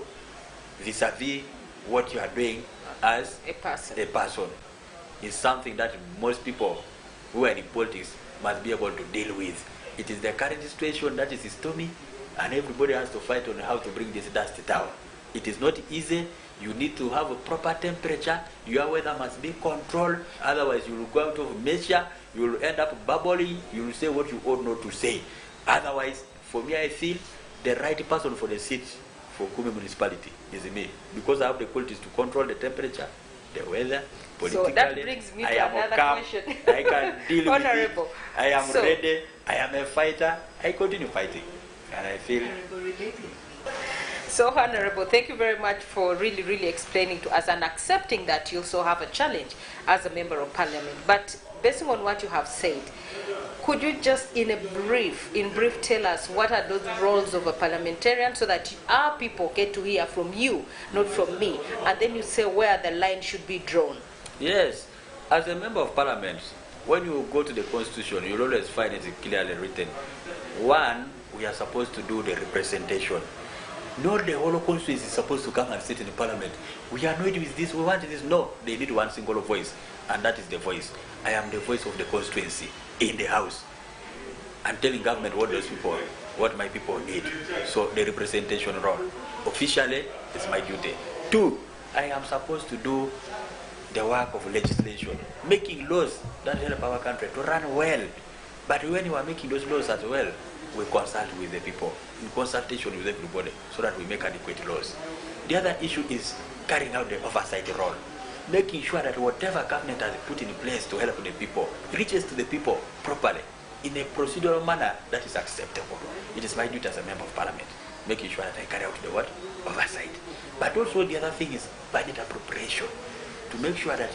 vis-a-vis what you are doing as a person is something that most people who are in politics must be able to deal with. It is the current situation that is stormy, and everybody has to fight on how to bring this dust down. It is not easy. You need to have a proper temperature. Your weather must be controlled. Otherwise, you will go out of measure. You will end up bubbling. You will say what you ought not to say. Otherwise, for me, I feel the right person for the seat for Kumi municipality is me, because I have the qualities to control the temperature, the weather, politically. So that brings me to another question. I can deal with it. I am So, ready. I am a fighter. I continue fighting. And I feel... So, Honorable, thank you very much for really explaining to us and accepting that you also have a challenge as a member of parliament. But based on what you have said, could you just in brief tell us what are those roles of a parliamentarian, so that our people get to hear from you, not from me, and then you say where the line should be drawn? Yes, as a member of parliament, when you go to the constitution, you'll always find it clearly written. One, we are supposed to do the representation. Not the whole constituency is supposed to come and sit in the parliament. We are annoyed with this, we want this. No, they need one single voice, and that is the voice. I am the voice of the constituency in the house. I'm telling government what those people, what my people need. So the representation role, officially, is my duty. Two, I am supposed to do the work of legislation, making laws that help our country to run well. But when you are making those laws as well, we consult with the people, in consultation with everybody, so that we make adequate laws. The other issue is carrying out the oversight role, making sure that whatever government has put in place to help the people reaches to the people properly, in a procedural manner that is acceptable. It is my duty as a member of parliament, making sure that I carry out the what? Oversight. But also the other thing is budget appropriation, to make sure that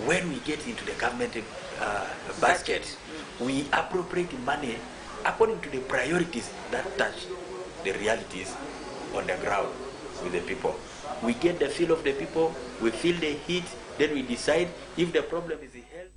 when we get into the government basket. We appropriate money according to the priorities that touch the realities on the ground with the people. We get the feel of the people, we feel the heat, then we decide if the problem is the health.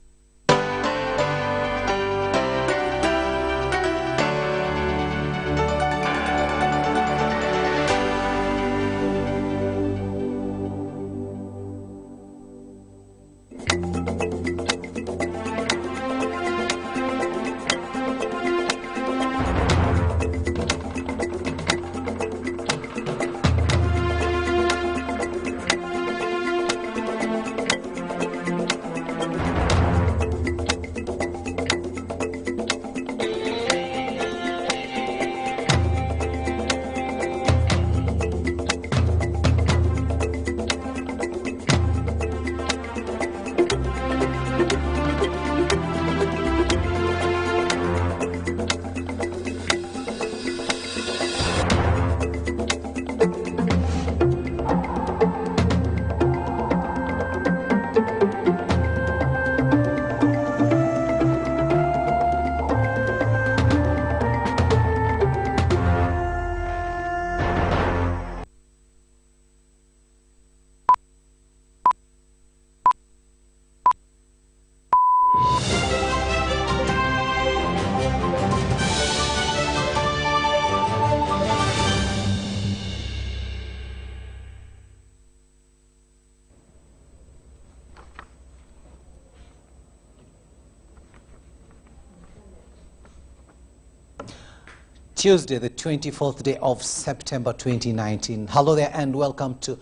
Tuesday, the 24th day of September 2019. Hello there and welcome to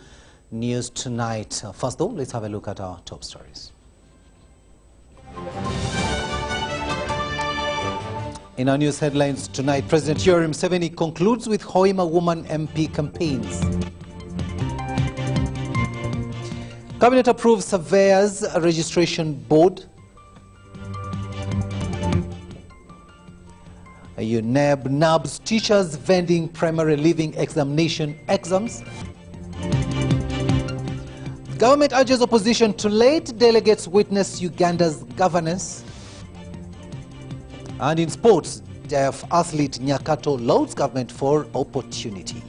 News Tonight. First though, let's have a look at our top stories. In our news headlines tonight, President Yoweri Museveni concludes with Hoima Woman MP campaigns. Cabinet approves Surveyors Registration Board. UNEB nabs teachers vending primary leaving examination exams. Government urges opposition to let delegates witness Uganda's governance. And in sports, deaf athlete Nyakato lauds government for opportunity.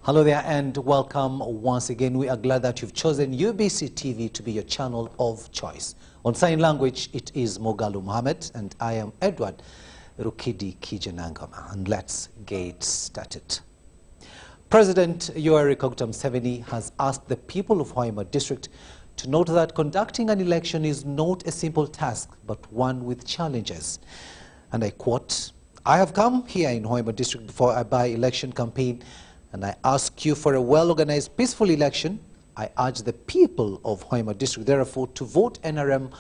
Hello there and welcome once again. We are glad that you've chosen UBC TV to be your channel of choice. On sign language, it is Mogalu Mohammed and I am Edward Rukidi Kijanangama. And let's get started. President Yoweri Museveni has asked the people of Hoima district to note that conducting an election is not a simple task, but one with challenges. And I quote, "I have come here in Hoima district for a by-election campaign, and I ask you for a well-organized, peaceful election. I urge the people of Hoima district, therefore, to vote NRM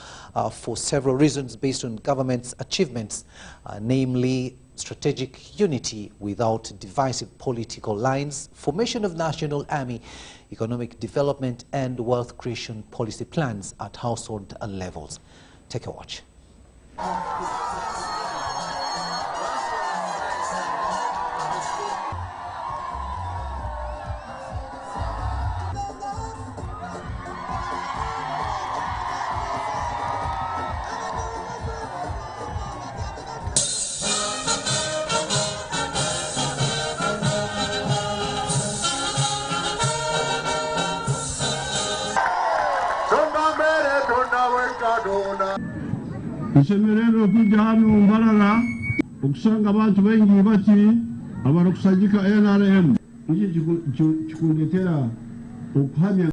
for several reasons based on government's achievements, namely strategic unity without divisive political lines, formation of national army, economic development, and wealth creation policy plans at household levels." Take a watch. Isemerero kujano mbarara okusanga abantu bengi bati abarokusajika NRM iki chikundetera okuhamya